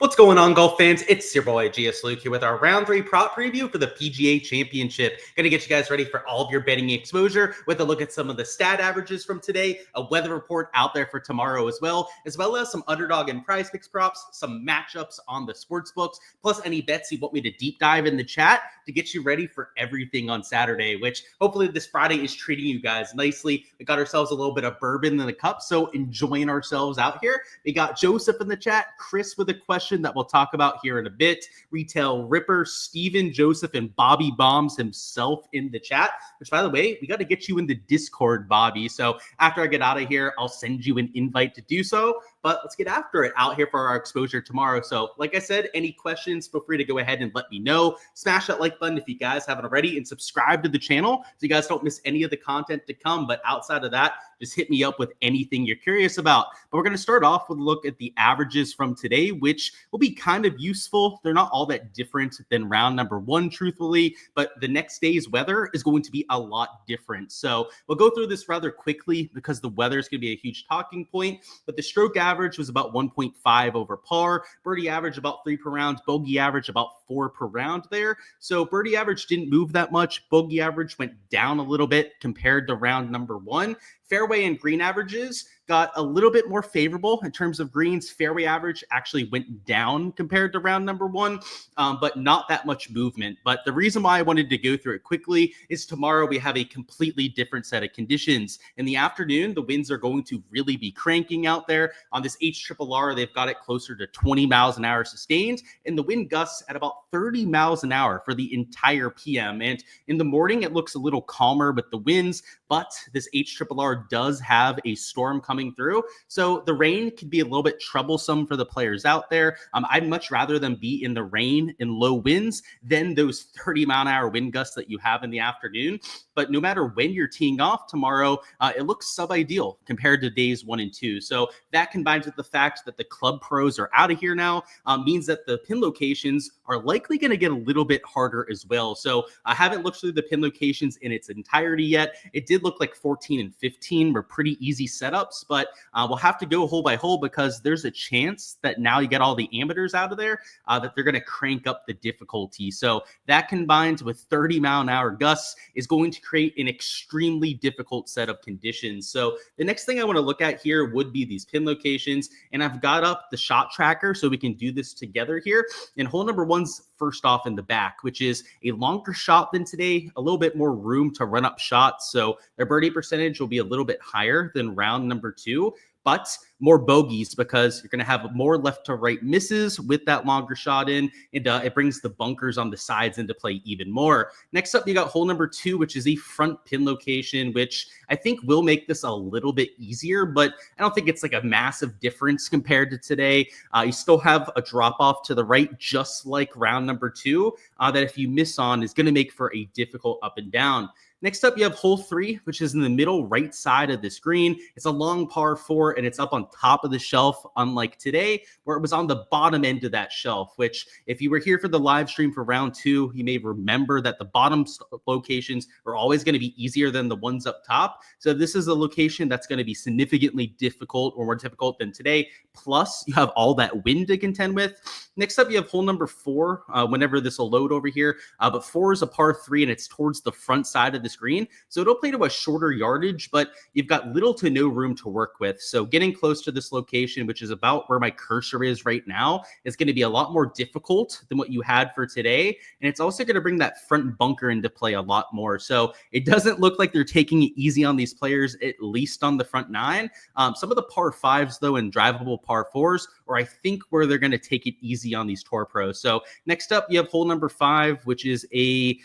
What's going on, golf fans? It's your boy Gsluke here with our round 3 prop preview for the PGA Championship. Gonna get you guys ready for all of your betting exposure with a look at some of the stat averages from today, a weather report out there for tomorrow as well as some Underdog and Prize Picks props, some matchups on the sports books, plus any bets you want me to deep dive in the chat to get you ready for everything on Saturday, which hopefully this Friday is treating you guys nicely. We got ourselves a little bit of bourbon in the cup, so enjoying ourselves out here. We got Joseph in the chat, Chris with a question that we'll talk about here in a bit, Retail Ripper, Steven, Joseph, and Bobby Bombs himself in the chat, which, by the way, we got to get you in the Discord, Bobby. So after I get out of here, I'll send you an invite to do so. But let's get after it out here for our exposure tomorrow. So like I said, any questions, feel free to go ahead and let me know. Smash that like button if you guys haven't already, and subscribe to the channel so you guys don't miss any of the content to come. But outside of that, just hit me up with anything you're curious about. But we're going to start off with a look at the averages from today, which will be kind of useful. They're not all that different than round number 1, truthfully, but the next day's weather is going to be a lot different. So we'll go through this rather quickly because the weather is going to be a huge talking point. But the stroke average was about 1.5 over par, birdie average about 3 per round, bogey average about 4 per round there. So birdie average didn't move that much. Bogey average went down a little bit compared to round number 1. Fairway and green averages got a little bit more favorable in terms of greens. Fairway average actually went down compared to round number 1, but not that much movement. But the reason why I wanted to go through it quickly is tomorrow we have a completely different set of conditions. In the afternoon, the winds are going to really be cranking out there. On this HRRR, they've got it closer to 20 miles an hour sustained, and the wind gusts at about 30 miles an hour for the entire PM. And in the morning, it looks a little calmer with the winds, but this HRRR does have a storm coming through. So the rain could be a little bit troublesome for the players out there. I'd much rather them be in the rain and low winds than those 30-mile-an-hour wind gusts that you have in the afternoon. But no matter when you're teeing off tomorrow, it looks sub-ideal compared to days 1 and 2. So that combined with the fact that the club pros are out of here now means that the pin locations are likely going to get a little bit harder as well. So I haven't looked through the pin locations in its entirety yet. It did look like 14 and 15 were pretty easy setups, but we'll have to go hole by hole because there's a chance that now you get all the amateurs out of there, that they're going to crank up the difficulty. So that combined with 30-mile-an-hour gusts is going to create an extremely difficult set of conditions. So the next thing I want to look at here would be these pin locations, and I've got up the shot tracker so we can do this together here. And hole number 1's first off in the back, which is a longer shot than today, a little bit more room to run up shots. So their birdie percentage will be a little bit higher than round number 2, but more bogeys because you're going to have more left to right misses with that longer shot in. And it brings the bunkers on the sides into play even more. Next up, you got hole number 2, which is a front pin location, which I think will make this a little bit easier, but I don't think it's like a massive difference compared to today. You still have a drop off to the right, just like round number 2, that if you miss on is going to make for a difficult up and down. Next up, you have hole 3, which is in the middle right side of the screen. It's a long par 4, and it's up on top of the shelf, unlike today, where it was on the bottom end of that shelf, which if you were here for the live stream for round 2, you may remember that the bottom locations are always going to be easier than the ones up top. So this is a location that's going to be significantly difficult or more difficult than today. Plus, you have all that wind to contend with. Next up, you have hole number 4, whenever this will load over here. But 4 is a par 3, and it's towards the front side of the screen. So it'll play to a shorter yardage, but you've got little to no room to work with. So getting close to this location, which is about where my cursor is right now, is going to be a lot more difficult than what you had for today. And it's also going to bring that front bunker into play a lot more. So it doesn't look like they're taking it easy on these players, at least on the front 9. Some of the par 5s, though, and drivable par 4s, or I think where they're going to take it easy on these tour pros. So next up, you have hole number 5, which is a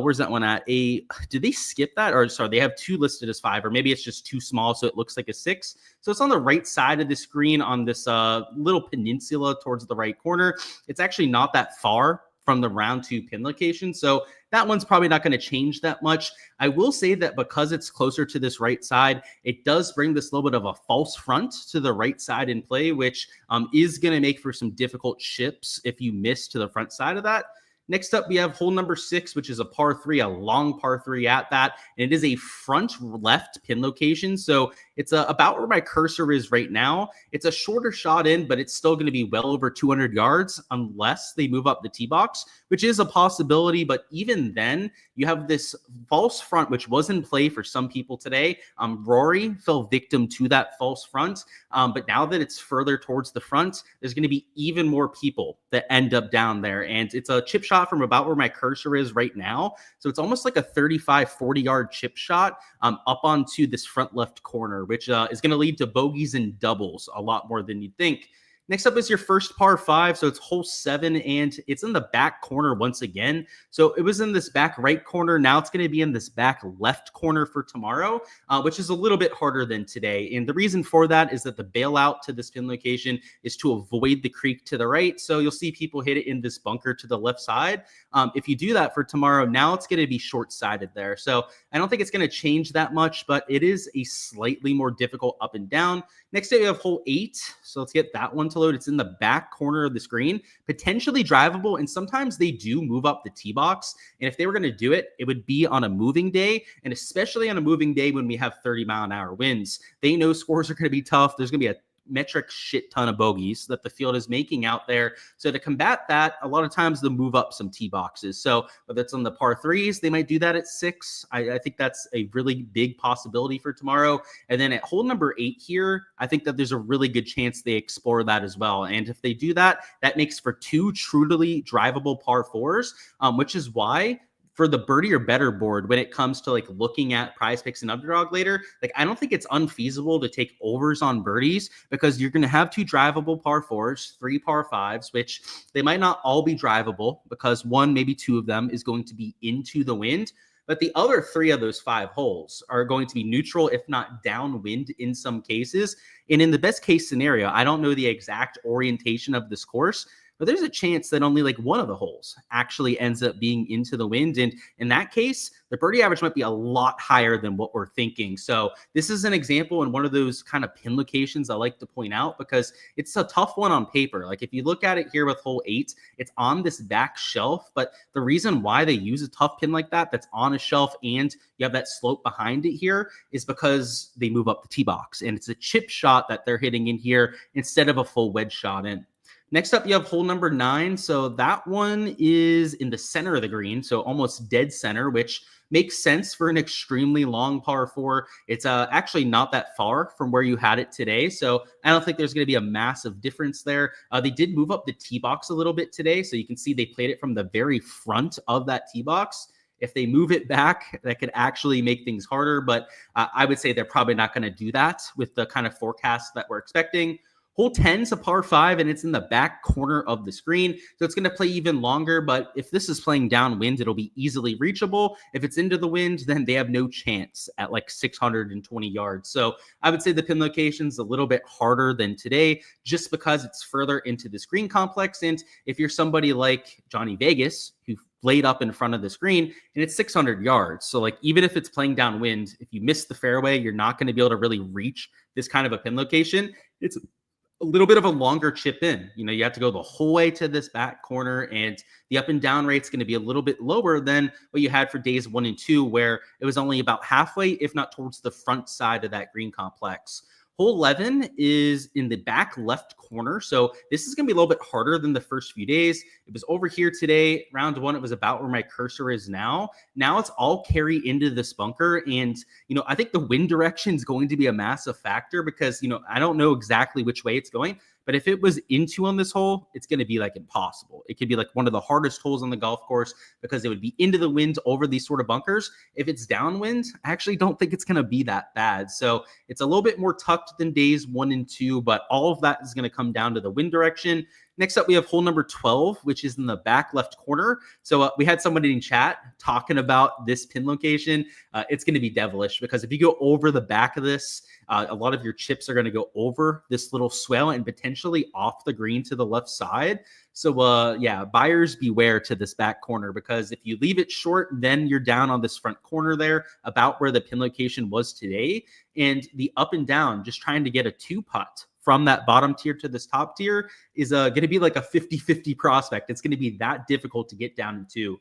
where's that one at? Did they skip that? Or sorry, they have 2 listed as 5, or maybe it's just too small, so it looks like a 6. So it's on the right side of the screen on this little peninsula towards the right corner. It's actually not that far from the round 2 pin location. So that one's probably not going to change that much. I will say that because it's closer to this right side, it does bring this little bit of a false front to the right side in play, which is going to make for some difficult chips if you miss to the front side of that. Next up, we have hole number 6, which is a par 3, a long par 3 at that. And it is a front left pin location. So it's about where my cursor is right now. It's a shorter shot in, but it's still going to be well over 200 yards unless they move up the tee box, which is a possibility. But even then, you have this false front, which was in play for some people today. Rory fell victim to that false front. But now that it's further towards the front, there's going to be even more people that end up down there. And it's a chip shot from about where my cursor is right now. So it's almost like a 35, 40-yard chip shot up onto this front left corner, which is going to lead to bogeys and doubles a lot more than you'd think. Next up is your first par 5. So it's hole 7, and it's in the back corner once again. So it was in this back right corner. Now it's going to be in this back left corner for tomorrow, which is a little bit harder than today. And the reason for that is that the bailout to this pin location is to avoid the creek to the right. So you'll see people hit it in this bunker to the left side. If you do that for tomorrow, now it's going to be short-sided there. So I don't think it's going to change that much, but it is a slightly more difficult up and down. Next up, we have hole 8. So let's get that one to load. It's in the back corner of the screen, potentially drivable. And sometimes they do move up the tee box. And if they were going to do it, it would be on a moving day. And especially on a moving day when we have 30-mile-an-hour winds, they know scores are going to be tough. There's going to be a metric shit ton of bogeys that the field is making out there. So to combat that, a lot of times they'll move up some tee boxes. So whether it's on the par 3s, they might do that at 6. I think that's a really big possibility for tomorrow. And then at hole number 8 here, I think that there's a really good chance they explore that as well. And if they do that, that makes for 2 truly drivable par 4s, which is why for the birdie or better board, when it comes to like looking at Prize Picks and Underdog later, like I don't think it's unfeasible to take overs on birdies because you're going to have 2 drivable par 4s, 3 par 5s, which they might not all be drivable because 1, maybe 2 of them is going to be into the wind. But the other 3 of those 5 holes are going to be neutral, if not downwind in some cases. And in the best case scenario, I don't know the exact orientation of this course, but there's a chance that only like one of the holes actually ends up being into the wind. And in that case, the birdie average might be a lot higher than what we're thinking. So this is an example in one of those kind of pin locations I like to point out because it's a tough one on paper. Like if you look at it here with hole 8, it's on this back shelf. But the reason why they use a tough pin like that that's on a shelf and you have that slope behind it here is because they move up the tee box. And it's a chip shot that they're hitting in here instead of a full wedge shot in. Next up, you have hole number 9. So that one is in the center of the green, so almost dead center, which makes sense for an extremely long par 4. It's actually not that far from where you had it today, so I don't think there's going to be a massive difference there. They did move up the tee box a little bit today, so you can see they played it from the very front of that tee box. If they move it back, that could actually make things harder, but I would say they're probably not going to do that with the kind of forecast that we're expecting. Hole 10 is a par 5, and it's in the back corner of the screen, so it's going to play even longer, but if this is playing downwind, it'll be easily reachable. If it's into the wind, then they have no chance at like 620 yards. So I would say the pin location's a little bit harder than today just because it's further into the screen complex, and if you're somebody like Johnny Vegas, who laid up in front of the screen, and it's 600 yards. So like even if it's playing downwind, if you miss the fairway, you're not going to be able to really reach this kind of a pin location. It's a little bit of a longer chip in. You know, you have to go the whole way to this back corner, and the up and down rate's going to be a little bit lower than what you had for days 1 and 2, where it was only about halfway, if not towards the front side of that green complex. Hole 11 is in the back left corner. So this is going to be a little bit harder than the first few days. It was over here today. Round 1, it was about where my cursor is now. Now it's all carry into this bunker. And, you know, I think the wind direction is going to be a massive factor because, you know, I don't know exactly which way it's going. But if it was into on this hole, it's going to be like impossible. It could be like one of the hardest holes on the golf course because it would be into the wind over these sort of bunkers. If it's downwind, I actually don't think it's going to be that bad. So it's a little bit more tucked than days 1 and 2, but all of that is going to come down to the wind direction. Next up, we have hole number 12, which is in the back left corner. So we had somebody in chat talking about this pin location. It's going to be devilish because if you go over the back of this, a lot of your chips are going to go over this little swell and potentially off the green to the left side. So yeah, buyers beware to this back corner because if you leave it short, then you're down on this front corner there about where the pin location was today. And the up and down, just trying to get a 2-putt from that bottom tier to this top tier is going to be like a 50-50 prospect. It's going to be that difficult to get down into.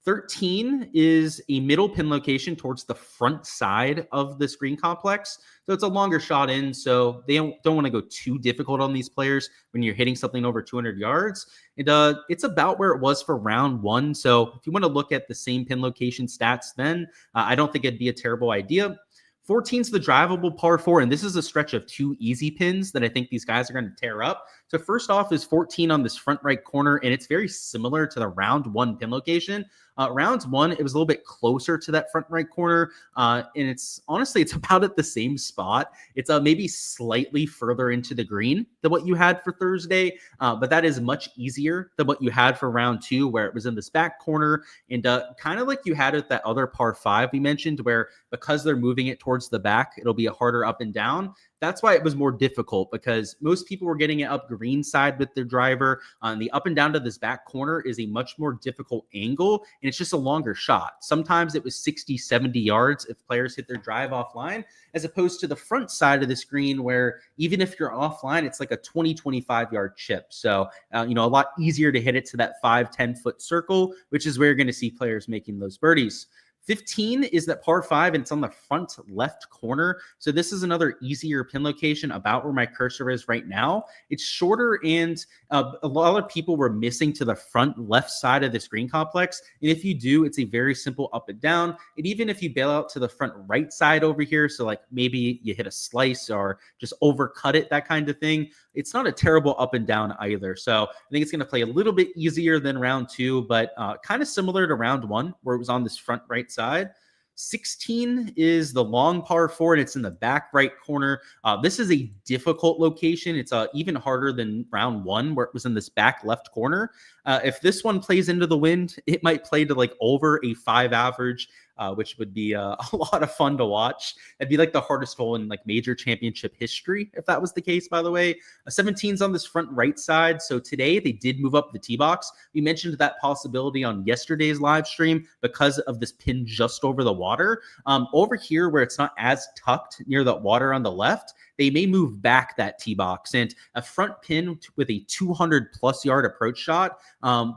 13 is a middle pin location towards the front side of the screen complex. So it's a longer shot in. So they don't want to go too difficult on these players when you're hitting something over 200 yards. And it's about where it was for round one. So if you want to look at the same pin location stats, then I don't think it'd be a terrible idea. 14 is the drivable par 4, and this is a stretch of 2 easy pins that I think these guys are going to tear up. So first off is 14 on this front right corner, and it's very similar to the round 1 pin location. Round 1, it was a little bit closer to that front right corner, and it's honestly, it's about at the same spot. It's maybe slightly further into the green than what you had for Thursday, but that is much easier than what you had for round 2, where it was in this back corner, and kind of like you had at that other par 5 we mentioned, where because they're moving it towards the back, it'll be a harder up and down. That's why it was more difficult, because most people were getting it up green side with their driver. The up and down to this back corner is a much more difficult angle, and it's just a longer shot. Sometimes it was 60, 70 yards if players hit their drive offline, as opposed to the front side of the screen, where even if you're offline, it's like a 20, 25 yard chip. So, a lot easier to hit it to that 5-10 foot circle, which is where you're going to see players making those birdies. 15 is that par 5, and it's on the front left corner. So this is another easier pin location, about where my cursor is right now. It's shorter, and a lot of people were missing to the front left side of the screen complex. And if you do, it's a very simple up and down. And even if you bail out to the front right side over here, so like maybe you hit a slice or just overcut it, that kind of thing, it's not a terrible up and down either. So I think it's going to play a little bit easier than round 2, but kind of similar to round 1, where it was on this front right side. 16 is the long par 4, and it's in the back right corner. This is a difficult location. It's even harder than round 1, where it was in this back left corner. If this one plays into the wind, it might play to like over a 5 average, which would be a lot of fun to watch. It'd be like the hardest hole in like major championship history, if that was the case, by the way. 17's on this front right side. So today they did move up the tee box. We mentioned that possibility on yesterday's live stream because of this pin just over the water. Over here, where it's not as tucked near the water on the left, they may move back that tee box, and a front pin with a 200+ yard approach shot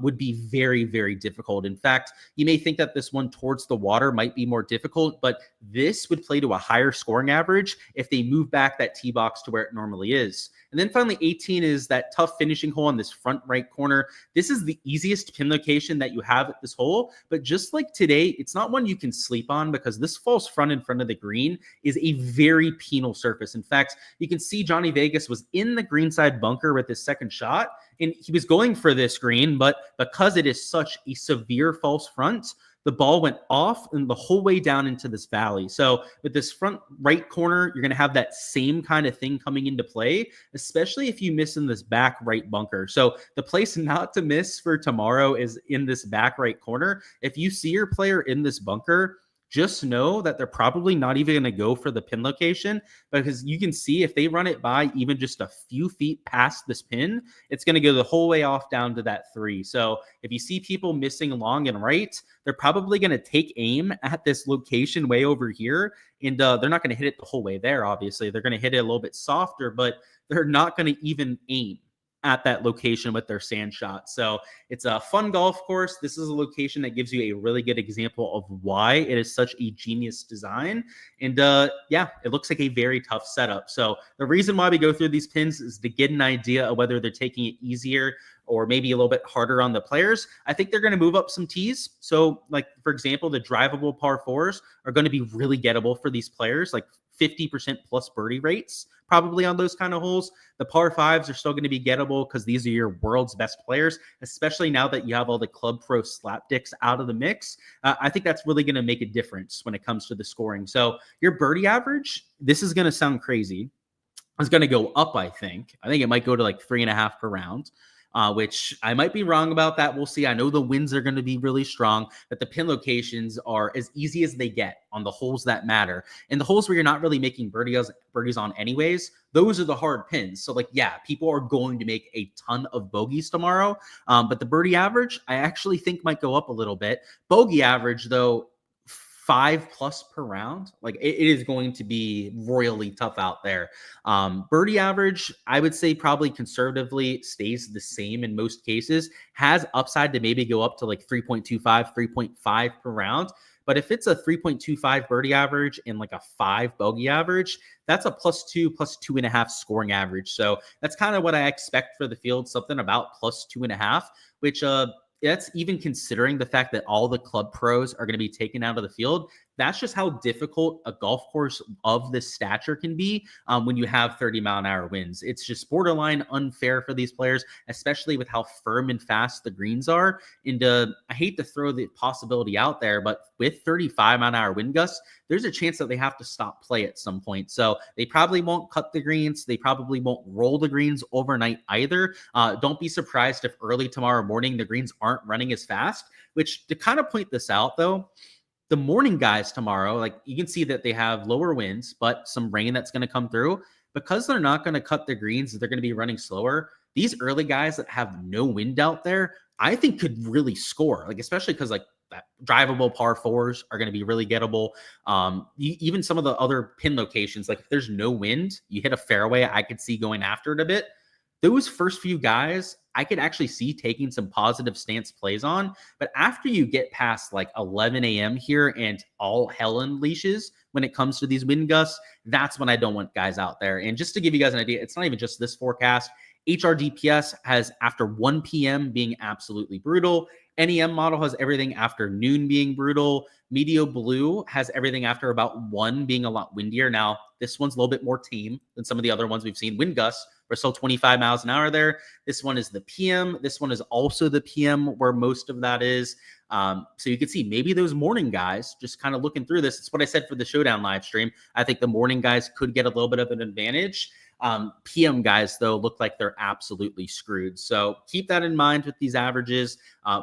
would be very, very difficult. In fact, you may think that this one towards the water might be more difficult, but this would play to a higher scoring average if they move back that tee box to where it normally is. And then finally, 18 is that tough finishing hole on this front right corner. This is the easiest pin location that you have at this hole, but just like today, it's not one you can sleep on, because this false front in front of the green is a very penal surface. In fact, you can see Johnny Vegas was in the greenside bunker with his second shot, and he was going for this green, but because it is such a severe false front, the ball went off and the whole way down into this valley. So with this front right corner, you're going to have that same kind of thing coming into play, especially if you miss in this back right bunker. So the place not to miss for tomorrow is in this back right corner. If you see your player in this bunker, just know that they're probably not even going to go for the pin location, because you can see if they run it by even just a few feet past this pin, it's going to go the whole way off down to that 3. So if you see people missing long and right, they're probably going to take aim at this location way over here, and they're not going to hit it the whole way there. Obviously, they're going to hit it a little bit softer, but they're not going to even aim at that location with their sand shot. So it's a fun golf course. This is a location that gives you a really good example of why it is such a genius design. And yeah, it looks like a very tough setup. So the reason why we go through these pins is to get an idea of whether they're taking it easier or maybe a little bit harder on the players. I think they're going to move up some tees. So like, for example, the drivable par 4s are going to be really gettable for these players, like 50% plus birdie rates probably on those kind of holes. The par 5s are still going to be gettable because these are your world's best players, especially now that you have all the Club Pro slapdicks out of the mix. I think that's really going to make a difference when it comes to the scoring. So your birdie average, this is going to sound crazy, is going to go up, I think. I think it might go to like 3.5 per round. Which I might be wrong about that. We'll see. I know the winds are going to be really strong, but the pin locations are as easy as they get on the holes that matter. And the holes where you're not really making birdies on anyways, those are the hard pins. So like, yeah, people are going to make a ton of bogeys tomorrow. But the birdie average, I actually think might go up a little bit. Bogey average, though, 5+ per round. Like it is going to be royally tough out there. Birdie average, I would say probably conservatively stays the same in most cases, has upside to maybe go up to like 3.25, 3.5 per round. But if it's a 3.25 birdie average and like a 5 bogey average, that's a +2, +2.5 scoring average. So that's kind of what I expect for the field, something about +2.5, which that's even considering the fact that all the club pros are going to be taken out of the field. That's just how difficult a golf course of this stature can be when you have 30-mile-an-hour winds. It's just borderline unfair for these players, especially with how firm and fast the greens are. And I hate to throw the possibility out there, but with 35-mile-an-hour wind gusts, there's a chance that they have to stop play at some point. So they probably won't cut the greens. They probably won't roll the greens overnight either. Don't be surprised if early tomorrow morning the greens aren't running as fast, which to kind of point this out though, the morning guys tomorrow, like you can see that they have lower winds, but some rain that's going to come through. Because they're not going to cut the greens, they're going to be running slower. These early guys that have no wind out there, I think could really score, like especially because like that drivable par fours are going to be really gettable. Even some of the other pin locations, like if there's no wind, you hit a fairway, I could see going after it a bit. Those first few guys, I could actually see taking some positive stance plays on. But after you get past like 11 a.m. here and all hell unleashes when it comes to these wind gusts, that's when I don't want guys out there. And just to give you guys an idea, it's not even just this forecast. HRDPS has after 1 p.m. being absolutely brutal. NEM model has everything after noon being brutal. Meteo Blue has everything after about 1 being a lot windier. Now, this one's a little bit more tame than some of the other ones we've seen. Wind gusts, we're still 25 miles an hour there. This one is the PM. This one is also the PM where most of that is. So you can see maybe those morning guys just kind of looking through this. It's what I said for the Showdown live stream. I think the morning guys could get a little bit of an advantage. PM guys, though, look like they're absolutely screwed. So keep that in mind with these averages.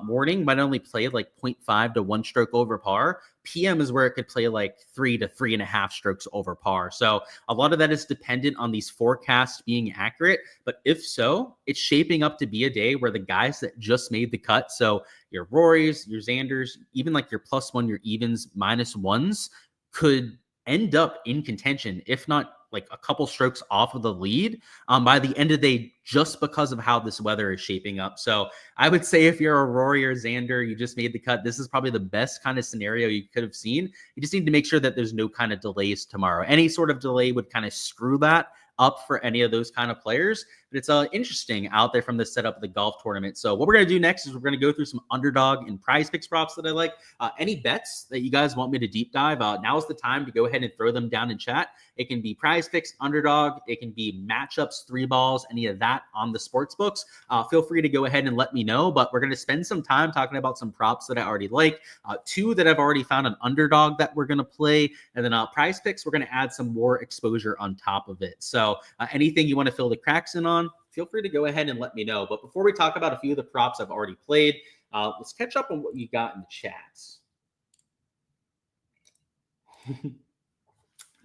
Morning might only play like 0.5 to 1 stroke over par. PM is where it could play like 3 to 3.5 strokes over par. So a lot of that is dependent on these forecasts being accurate. But if so, it's shaping up to be a day where the guys that just made the cut, so your Rorys, your Xanders, even like your +1, your evens, -1s, could end up in contention, if not like a couple strokes off of the lead by the end of the day, just because of how this weather is shaping up. So I would say if you're a Rory or Xander, you just made the cut, this is probably the best kind of scenario you could have seen. You just need to make sure that there's no kind of delays tomorrow. Any sort of delay would kind of screw that up for any of those kind of players. But it's interesting out there from the setup of the golf tournament. So what we're going to do next is we're going to go through some Underdog and Prize Picks props that I like. Any bets that you guys want me to deep dive, now is the time to go ahead and throw them down in chat. It can be Prize Picks, Underdog. It can be matchups, 3 balls, any of that on the sports books. Feel free to go ahead and let me know. But we're going to spend some time talking about some props that I already like. 2 that I've already found an Underdog that we're going to play. And then Prize Picks, we're going to add some more exposure on top of it. So anything you want to fill the cracks in on, feel free to go ahead and let me know. But before we talk about a few of the props I've already played, let's catch up on what you got in the chats.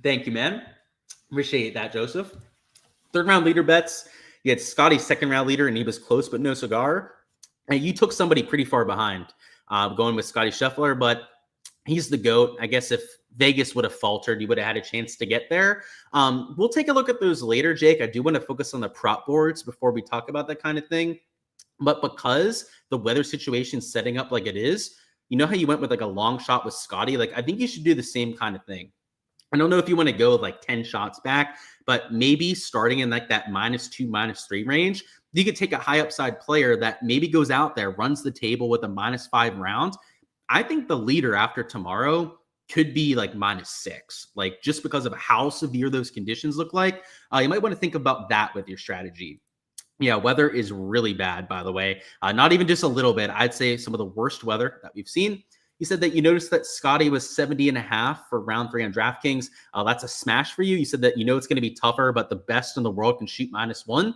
Thank you, man. Appreciate that, Joseph. 3rd round leader bets. You had Scotty's 2nd round leader, and he was close, but no cigar. And you took somebody pretty far behind, going with Scotty Scheffler, but he's the GOAT. I guess if Vegas would have faltered, you would have had a chance to get there. We'll take a look at those later, Jake. I do want to focus on the prop boards before we talk about that kind of thing. But because the weather situation is setting up like it is, you know how you went with like a long shot with Scotty? Like, I think you should do the same kind of thing. I don't know if you want to go like 10 shots back, but maybe starting in like that -2, -3 range, you could take a high upside player that maybe goes out there, runs the table with a -5 round. I think the leader after tomorrow could be like -6, like just because of how severe those conditions look like. You might want to think about that with your strategy. Yeah, weather is really bad, by the way. Not even just a little bit. I'd say some of the worst weather that we've seen. You said that you noticed that Scotty was 70.5 for round 3 on DraftKings. That's a smash for you. You said that you know it's going to be tougher, but the best in the world can shoot -1.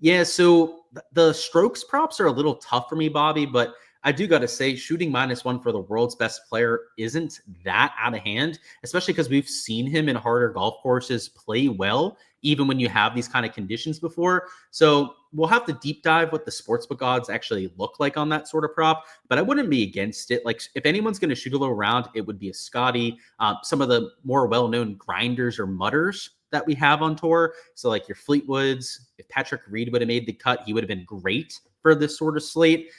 Yeah, so the strokes props are a little tough for me, Bobby, but I do got to say shooting -1 for the world's best player isn't that out of hand, especially because we've seen him in harder golf courses play well, even when you have these kind of conditions before. So we'll have to deep dive what the sportsbook odds actually look like on that sort of prop, but I wouldn't be against it. Like if anyone's going to shoot a little round, it would be a Scotty. Some of the more well-known grinders or mutters that we have on tour. So like your Fleetwoods, if Patrick Reed would have made the cut, he would have been great for this sort of slate.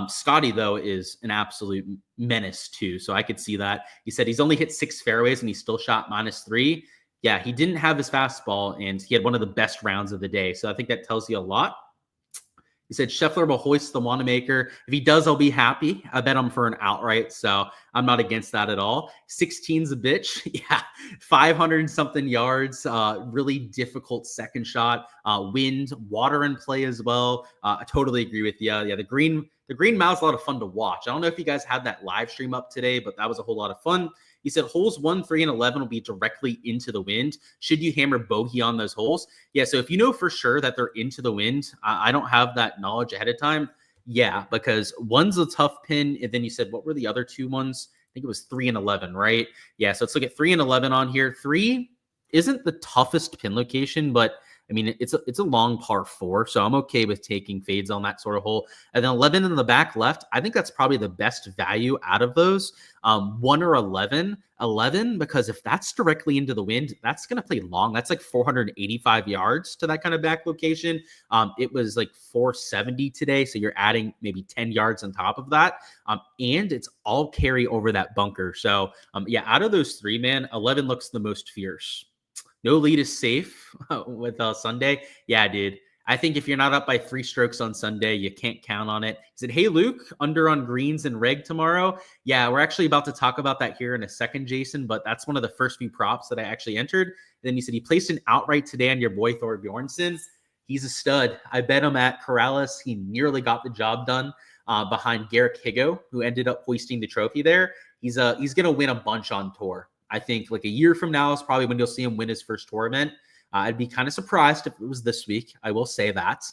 Scotty, though, is an absolute menace, too. So I could see that. He said he's only hit 6 fairways and he still shot -3. Yeah, he didn't have his fastball, and he had one of the best rounds of the day. So I think that tells you a lot. He said Scheffler will hoist the Wanamaker. If he does, I'll be happy. I bet him for an outright, so I'm not against that at all. 16's a bitch. Yeah, 500 and something yards. Really difficult second shot. Wind, water in play as well. I totally agree with you. Yeah, the Green Mile's a lot of fun to watch. I don't know if you guys had that live stream up today, but that was a whole lot of fun. He said holes 1, 3, and 11 will be directly into the wind. Should you hammer bogey on those holes? Yeah, so if you know for sure that they're into the wind, I don't have that knowledge ahead of time. Yeah, because one's a tough pin, and then you said, what were the other 2 ones? I think it was 3 and 11, right? Yeah, so let's look at 3 and 11 on here. 3 isn't the toughest pin location, but I mean, it's a long par 4, so I'm okay with taking fades on that sort of hole. And then 11 in the back left, I think that's probably the best value out of those. 1 or 11, because if that's directly into the wind, that's going to play long. That's like 485 yards to that kind of back location. It was like 470 today, so you're adding maybe 10 yards on top of that. And it's all carry over that bunker. So yeah, out of those 3, man, 11 looks the most fierce. No lead is safe with Sunday. Yeah, dude. I think if you're not up by 3 strokes on Sunday, you can't count on it. He said, hey, Luke, under on greens and reg tomorrow. Yeah, we're actually about to talk about that here in a second, Jason, but that's one of the first few props that I actually entered. And then he said he placed an outright today on your boy Thor Bjornsson. He's a stud. I bet him at Corrales. He nearly got the job done behind Garrick Higo, who ended up hoisting the trophy there. He's going to win a bunch on tour. I think like a year from now is probably when you'll see him win his first tournament. I'd be kind of surprised if it was this week. I will say that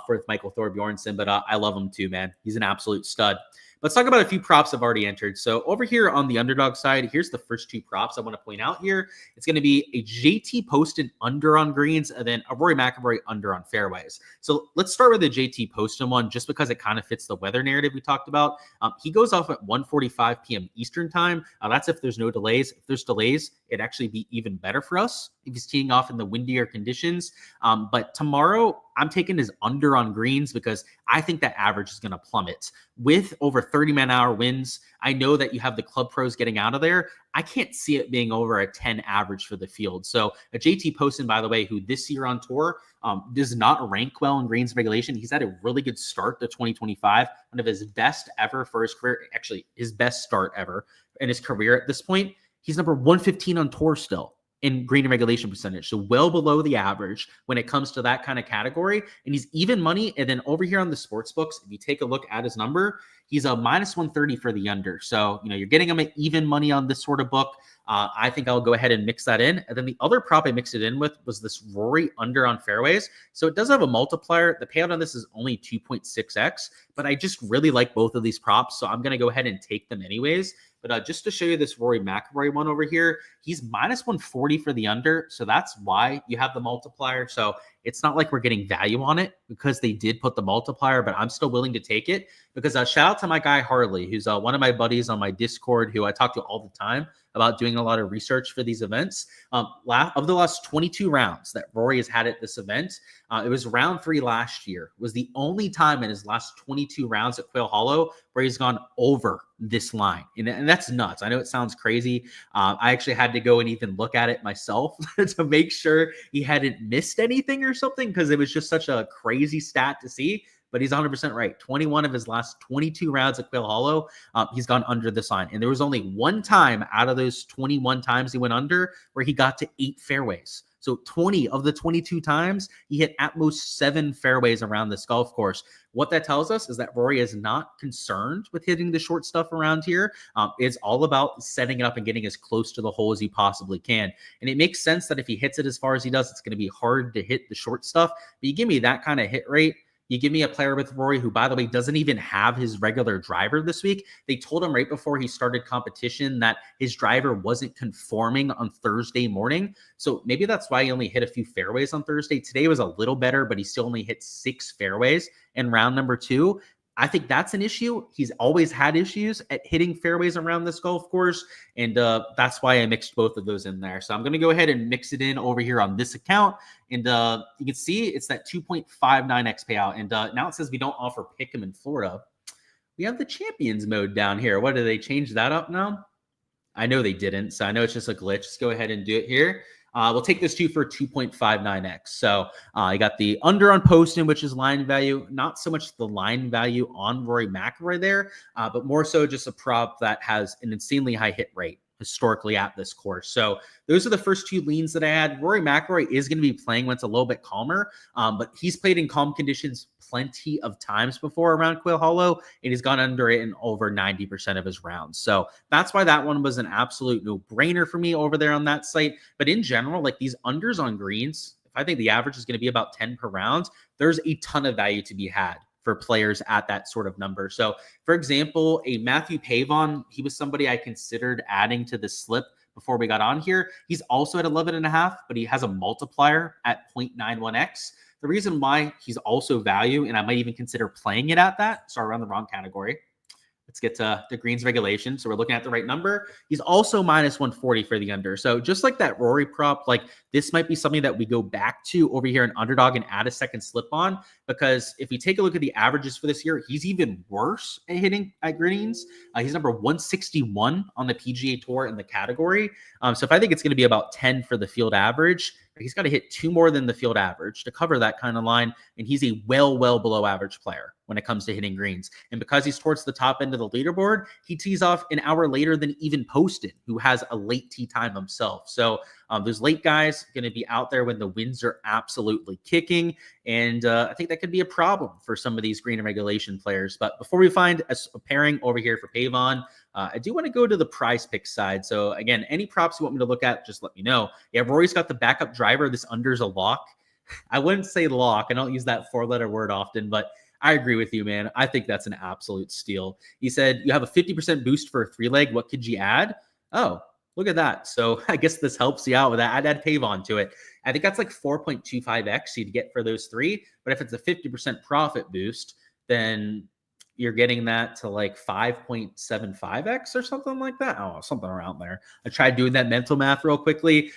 for Michael Thorbjornsen, but I love him too, man. He's an absolute stud. Let's talk about a few props I've already entered. So over here on the Underdog side, here's the first 2 props I want to point out here. It's going to be a JT Poston under on greens and then a Rory McIlroy under on fairways. So let's start with the JT Poston one just because it kind of fits the weather narrative we talked about. He goes off at 1:45 p.m. Eastern time. That's if there's no delays. If there's delays, it'd actually be even better for us if he's teeing off in the windier conditions. But tomorrow, I'm taking his under on greens because I think that average is going to plummet. With over 30-man-hour winds, I know that you have the club pros getting out of there. I can't see it being over a 10 average for the field. So a JT Poston, by the way, who this year on tour does not rank well in greens regulation. He's had a really good start to 2025, one of his best ever for his career, actually his best start ever in his career at this point. He's number 115 on tour still in green regulation percentage. So well below the average when it comes to that kind of category. And he's even money. And then over here on the sports books, if you take a look at his number, he's a -130 for the under. So, you're getting him at even money on this sort of book. I think I'll go ahead and mix that in. And then the other prop I mixed it in with was this Rory under on fairways. So it does have a multiplier. The payout on this is only 2.6x, but I just really like both of these props. So I'm going to go ahead and take them anyways. But just to show you this Rory McIlroy one over here, he's -140 for the under. So that's why you have the multiplier. So it's not like we're getting value on it because they did put the multiplier, but I'm still willing to take it because shout out to my guy Harley, who's one of my buddies on my Discord who I talk to all the time about doing a lot of research for these events. Of the last 22 rounds that Rory has had at this event, it was round 3 last year. It was the only time in his last 22 rounds at Quail Hollow where he's gone over this line. And that's nuts. I know it sounds crazy. I actually had to go and even look at it myself to make sure he hadn't missed anything or something because it was just such a crazy stat to see. But he's 100% right. 21 of his last 22 rounds at Quail Hollow, he's gone under this line. And there was only one time out of those 21 times he went under where he got to 8 fairways. So 20 of the 22 times, he hit at most 7 fairways around this golf course. What that tells us is that Rory is not concerned with hitting the short stuff around here. It's all about setting it up and getting as close to the hole as he possibly can. And it makes sense that if he hits it as far as he does, it's going to be hard to hit the short stuff. But you give me that kind of hit rate, You give me a player with Rory who, by the way, doesn't even have his regular driver this week. They told him right before he started competition that his driver wasn't conforming on Thursday morning. So maybe that's why he only hit a few fairways on Thursday. Today was a little better, but he still only hit 6 fairways in round number 2. I think that's an issue. He's always had issues at hitting fairways around this golf course, and that's why I mixed both of those in there. So I'm going to go ahead and mix it in over here on this account, and you can see it's that 2.59x payout, and now it says we don't offer pick'em in Florida. We have the champions mode down here. What, did they change that up now? I know they didn't, so I know it's just a glitch. Let's go ahead and do it here. We'll take this 2 for 2.59x. So you got the under on Poston, which is line value. Not so much the line value on Rory McIlroy there, but more so just a prop that has an insanely high hit rate historically at this course. So those are the first 2 leans that I had. Rory McIlroy is going to be playing when it's a little bit calmer, but he's played in calm conditions plenty of times before around Quail Hollow, and he's gone under it in over 90% of his rounds. So that's why that one was an absolute no-brainer for me over there on that site. But in general, like these unders on greens, if I think the average is going to be about 10 per round, there's a ton of value to be had for players at that sort of number. So for example, a Matthew Pavon, he was somebody I considered adding to the slip before we got on here. He's also at 11.5, but he has a multiplier at 0.91x. The reason why he's also value, and I might even consider playing it at that, sorry, we're on the wrong category. Let's get to the greens regulation. So we're looking at the right number. He's also minus 140 for the under. So just like that Rory prop, like this might be something that we go back to over here in Underdog and add a second slip on, because if we take a look at the averages for this year, he's even worse at hitting at greens. He's number 161 on the PGA Tour in the category. So if I think it's going to be about 10 for the field average, he's got to hit 2 more than the field average to cover that kind of line. And he's a well below average player when it comes to hitting greens. And because he's towards the top end of the leaderboard, he tees off an hour later than even Poston, who has a late tee time himself. So those late guys going to be out there when the winds are absolutely kicking. And I think that could be a problem for some of these green and regulation players. But before we find a pairing over here for Pavon, I do want to go to the prize pick side. So again, any props you want me to look at, just let me know. Yeah, Rory's got the backup driver. This under's a lock. I wouldn't say lock. I don't use that 4-letter word often, but I agree with you, man. I think that's an absolute steal. He said, you have a 50% boost for a 3-leg. What could you add? Oh, look at that. So I guess this helps you out with that. I'd add Pavon to it. I think that's like 4.25x you'd get for those 3. But if it's a 50% profit boost, then you're getting that to like 5.75x or something like that. Oh, something around there. I tried doing that mental math real quickly.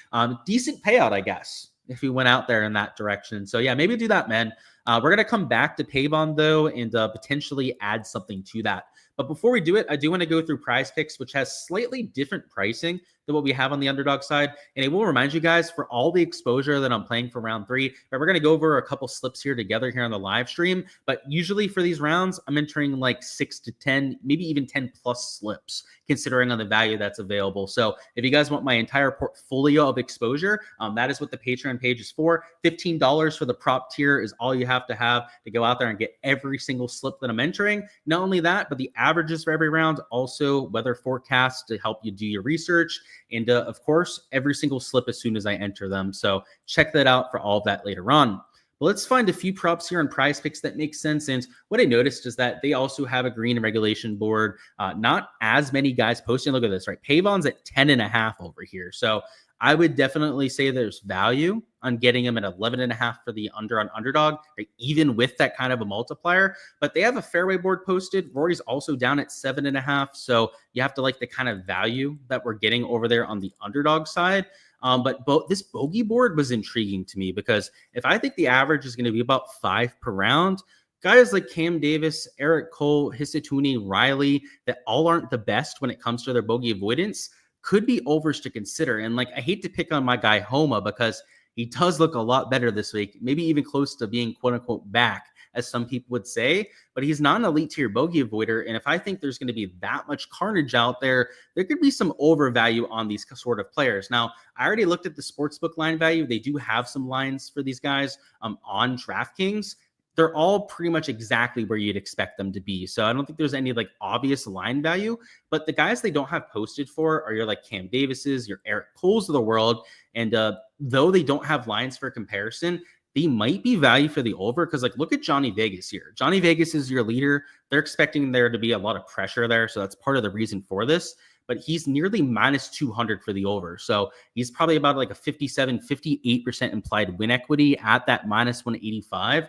Decent payout, I guess, if we went out there in that direction. So yeah, maybe do that, man. We're going to come back to Pavon though, and potentially add something to that. But before we do it, I do want to go through Prize Picks, which has slightly different pricing than what we have on the Underdog side. And I will remind you guys, for all the exposure that I'm playing for round 3, we're going to go over a couple slips here together here on the live stream. But usually for these rounds, I'm entering like 6 to 10, maybe even 10 plus slips, considering on the value that's available. So if you guys want my entire portfolio of exposure, that is what the Patreon page is for. $15 for the prop tier is all you have to go out there and get every single slip that I'm entering. Not only that, but the averages for every round, also weather forecasts to help you do your research, and of course, every single slip as soon as I enter them. So check that out for all of that later on. But let's find a few props here on Prize Picks that make sense. And what I noticed is that they also have a green and regulation board. Not as many guys posting. Look at this, right? Pavon's at 10.5 over here. So I would definitely say there's value on getting him at 11.5 for the under on Underdog, right? Even with that kind of a multiplier. But they have a fairway board posted. Rory's also down at 7.5. So you have to like the kind of value that we're getting over there on the Underdog side. But this bogey board was intriguing to me, because if I think the average is going to be about 5 per round, guys like Cam Davis, Eric Cole, Hisatuni, Riley, that all aren't the best when it comes to their bogey avoidance, could be overs to consider. And like, I hate to pick on my guy Homa, because he does look a lot better this week, maybe even close to being quote unquote back, as some people would say, but he's not an elite tier bogey avoider. And if I think there's going to be that much carnage out there, there could be some overvalue on these sort of players. Now, I already looked at the sportsbook line value. They do have some lines for these guys on Draftkings. They're all pretty much exactly where you'd expect them to be. So I don't think there's any like obvious line value, but the guys they don't have posted for are your like Cam Davises, your Eric Coles of the world. And though they don't have lines for comparison, they might be value for the over because, like, look at Johnny Vegas here. Johnny Vegas is your leader. They're expecting there to be a lot of pressure there, so that's part of the reason for this. But he's nearly minus 200 for the over. So he's probably about like a 57, 58% implied win equity at that minus 185.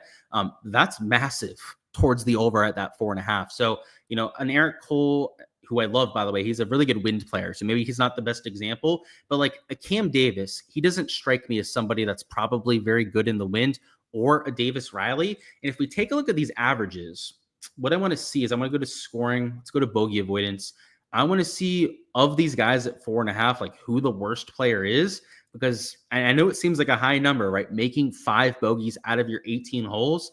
That's massive towards the over at that 4.5. So, you know, an Eric Cole, who I love, by the way, he's a really good wind player. So maybe he's not the best example, but like a Cam Davis, he doesn't strike me as somebody that's probably very good in the wind, or a Davis Riley. And if we take a look at these averages, what I want to see is I want to go to scoring. Let's go to bogey avoidance. I want to see of these guys at 4.5, like who the worst player is, because I know it seems like a high number, right? Making 5 bogeys out of your 18 holes,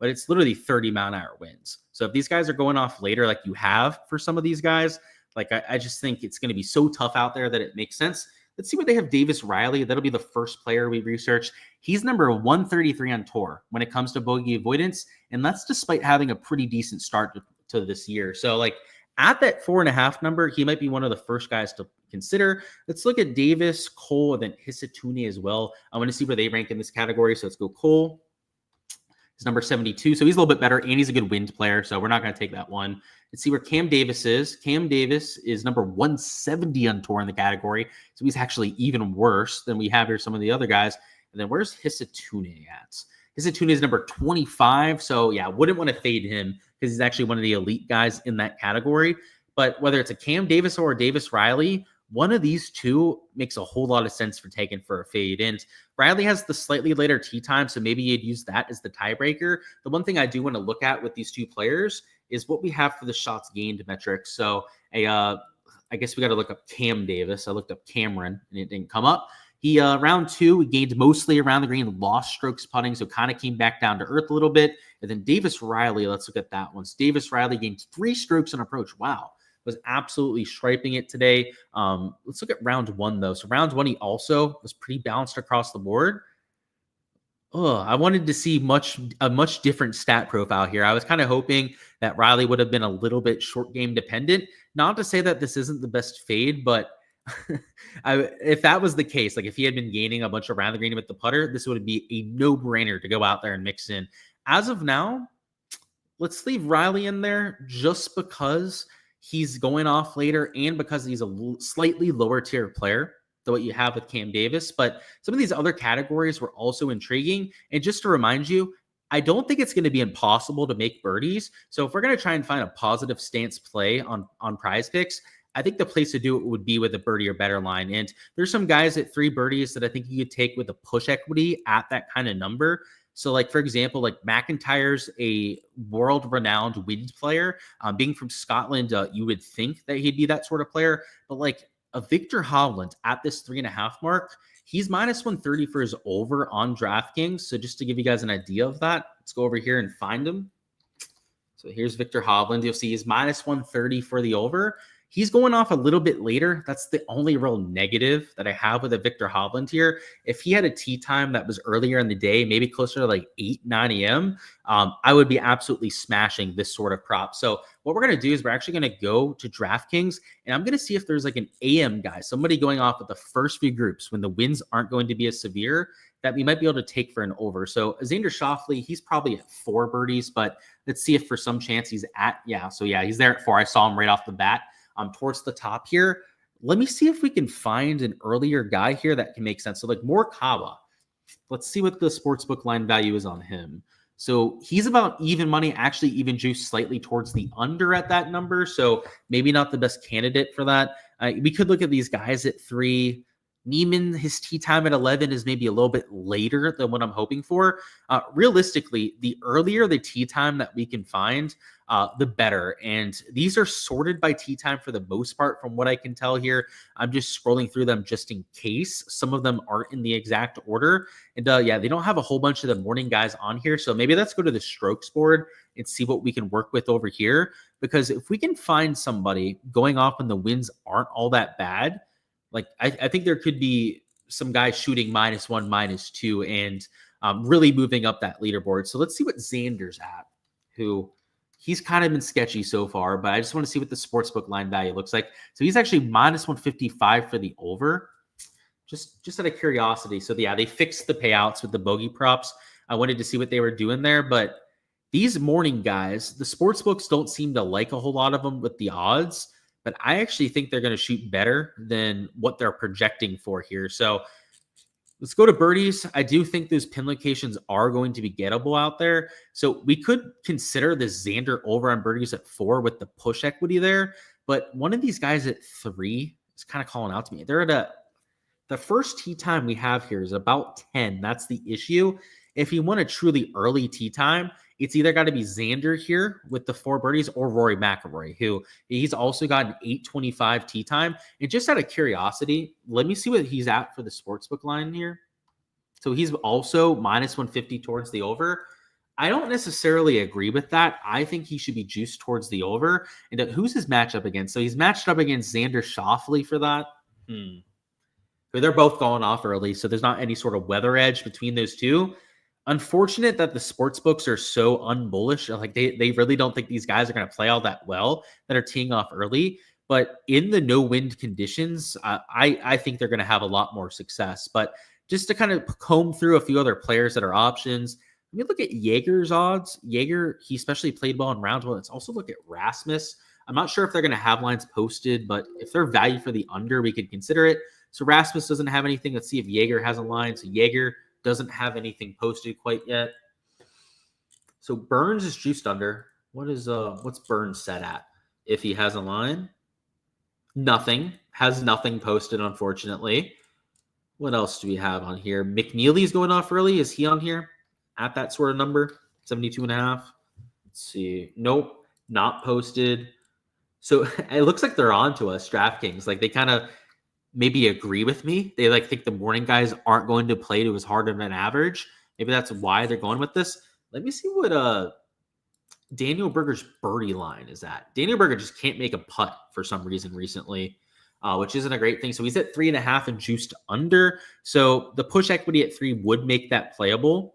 but it's literally 30-mile-an-hour winds. So if these guys are going off later, like you have for some of these guys, like I just think it's going to be so tough out there that it makes sense. Let's see what they have. Davis Riley, that'll be the first player we researched. He's number 133 on tour when it comes to bogey avoidance, and that's despite having a pretty decent start to this year. So like at that 4.5 number, he might be one of the first guys to consider. Let's look at Davis, Cole, and then Hisatune as well. I want to see where they rank in this category. So let's go Cole. He's number 72, so he's a little bit better, and he's a good wind player, so we're not going to take that one. Let's see where Cam Davis is. Cam Davis is number 170 on tour in the category, so he's actually even worse than we have here some of the other guys. And then where's Hisatune at? Hisatune is number 25, so yeah, wouldn't want to fade him because he's actually one of the elite guys in that category. But whether it's a Cam Davis or a Davis Riley, one of these two makes a whole lot of sense for taking for a fade. And Riley has the slightly later tee time, so maybe you'd use that as the tiebreaker. The one thing I do want to look at with these two players is what we have for the shots gained metrics. So I guess we got to look up Cam Davis. I looked up Cameron, and it didn't come up. He round 2, he gained mostly around the green, lost strokes putting, so kind of came back down to earth a little bit. And then Davis Riley, let's look at that one. So Davis Riley gained 3 strokes on approach. Wow. Was absolutely striping it today. Let's look at round 1, though. So round 1, he also was pretty balanced across the board. I wanted to see a much different stat profile here. I was kind of hoping that Riley would have been a little bit short game dependent. Not to say that this isn't the best fade, but if that was the case, like if he had been gaining a bunch around the green with the putter, this would be a no-brainer to go out there and mix in. As of now, let's leave Riley in there just because he's going off later and because he's a slightly lower tier player than what you have with Cam Davis. But some of these other categories were also intriguing. And just to remind you, I don't think it's going to be impossible to make birdies. So if we're going to try and find a positive stance play on Prize Picks, I think the place to do it would be with a birdie or better line. And there's some guys at 3 birdies that I think you could take with a push equity at that kind of number. So like, for example, like McIntyre's a world-renowned wind player. Being from Scotland, you would think that he'd be that sort of player. But like a Victor Hovland at this 3.5 mark, he's minus 130 for his over on DraftKings. So just to give you guys an idea of that, let's go over here and find him. So here's Victor Hovland. You'll see he's minus 130 for the over. He's going off a little bit later. That's the only real negative that I have with a Victor Hovland here. If he had a tee time that was earlier in the day, maybe closer to like 8, 9 a.m., I would be absolutely smashing this sort of prop. So what we're going to do is we're actually going to go to DraftKings, and I'm going to see if there's like an AM guy, somebody going off with the first few groups when the winds aren't going to be as severe, that we might be able to take for an over. So Xander Schauffele, he's probably at 4 birdies, but let's see if for some chance he's at, he's there at 4. I saw him right off the bat. Towards the top here. Let me see if we can find an earlier guy here that can make sense. So like Morikawa, let's see what the sportsbook line value is on him. So he's about even money, actually even juiced slightly towards the under at that number. So maybe not the best candidate for that. We could look at these guys at 3. Neiman, his tee time at 11 is maybe a little bit later than what I'm hoping for. Realistically, the earlier the tee time that we can find, the better. And these are sorted by tee time for the most part, from what I can tell here. I'm just scrolling through them just in case. Some of them aren't in the exact order. And they don't have a whole bunch of the morning guys on here. So maybe let's go to the strokes board and see what we can work with over here. Because if we can find somebody going off when the winds aren't all that bad, like I think there could be some guys shooting -1, -2, and really moving up that leaderboard. So let's see what Xander's at, who he's kind of been sketchy so far, but I just want to see what the sportsbook line value looks like. So he's actually -155 for the over, just out of curiosity. So yeah, they fixed the payouts with the bogey props. I wanted to see what they were doing there. But these morning guys, the sports books don't seem to like a whole lot of them with the odds. But I actually think they're going to shoot better than what they're projecting for here. So let's go to birdies. I do think those pin locations are going to be gettable out there. So we could consider this Xander over on birdies at 4 with the push equity there. But one of these guys at 3 is kind of calling out to me. They're at the first tee time we have here is about 10. That's the issue. If you want a truly early tee time, it's either got to be Xander here with the 4 birdies or Rory McIlroy, who he's also got an 8:25 tee time. And just out of curiosity, let me see what he's at for the sportsbook line here. So he's also minus 150 towards the over. I don't necessarily agree with that. I think he should be juiced towards the over. And who's his matchup against? So he's matched up against Xander Schauffele for that. They're both going off early, so there's not any sort of weather edge between those two. Unfortunate that the sports books are so unbullish. Like they really don't think these guys are going to play all that well that are teeing off early. But in the no wind conditions, I think they're going to have a lot more success. But just to kind of comb through a few other players that are options, let me look at Jaeger's odds. Jaeger, he especially played well in round 1. Let's also look at Rasmus. I'm not sure if they're going to have lines posted, but if they're value for the under, we could consider it. So Rasmus doesn't have anything. Let's see if Jaeger has a line. So Jaeger doesn't have anything posted quite yet. So Burns is juiced under. What's Burns set at? If he has a line, nothing. Has nothing posted, unfortunately. What else do we have on here? McNeely's going off early. Is he on here at that sort of number? 72.5. Let's see. Nope, not posted. So it looks like they're on to us, Draftkings. Like they kind of maybe agree with me. They think the morning guys aren't going to play to as hard of an average. Maybe that's why they're going with this. Let me see what Daniel Berger's birdie line is at. Daniel Berger just can't make a putt for some reason recently, which isn't a great thing. So he's at 3.5 and juiced under. So the push equity at 3 would make that playable.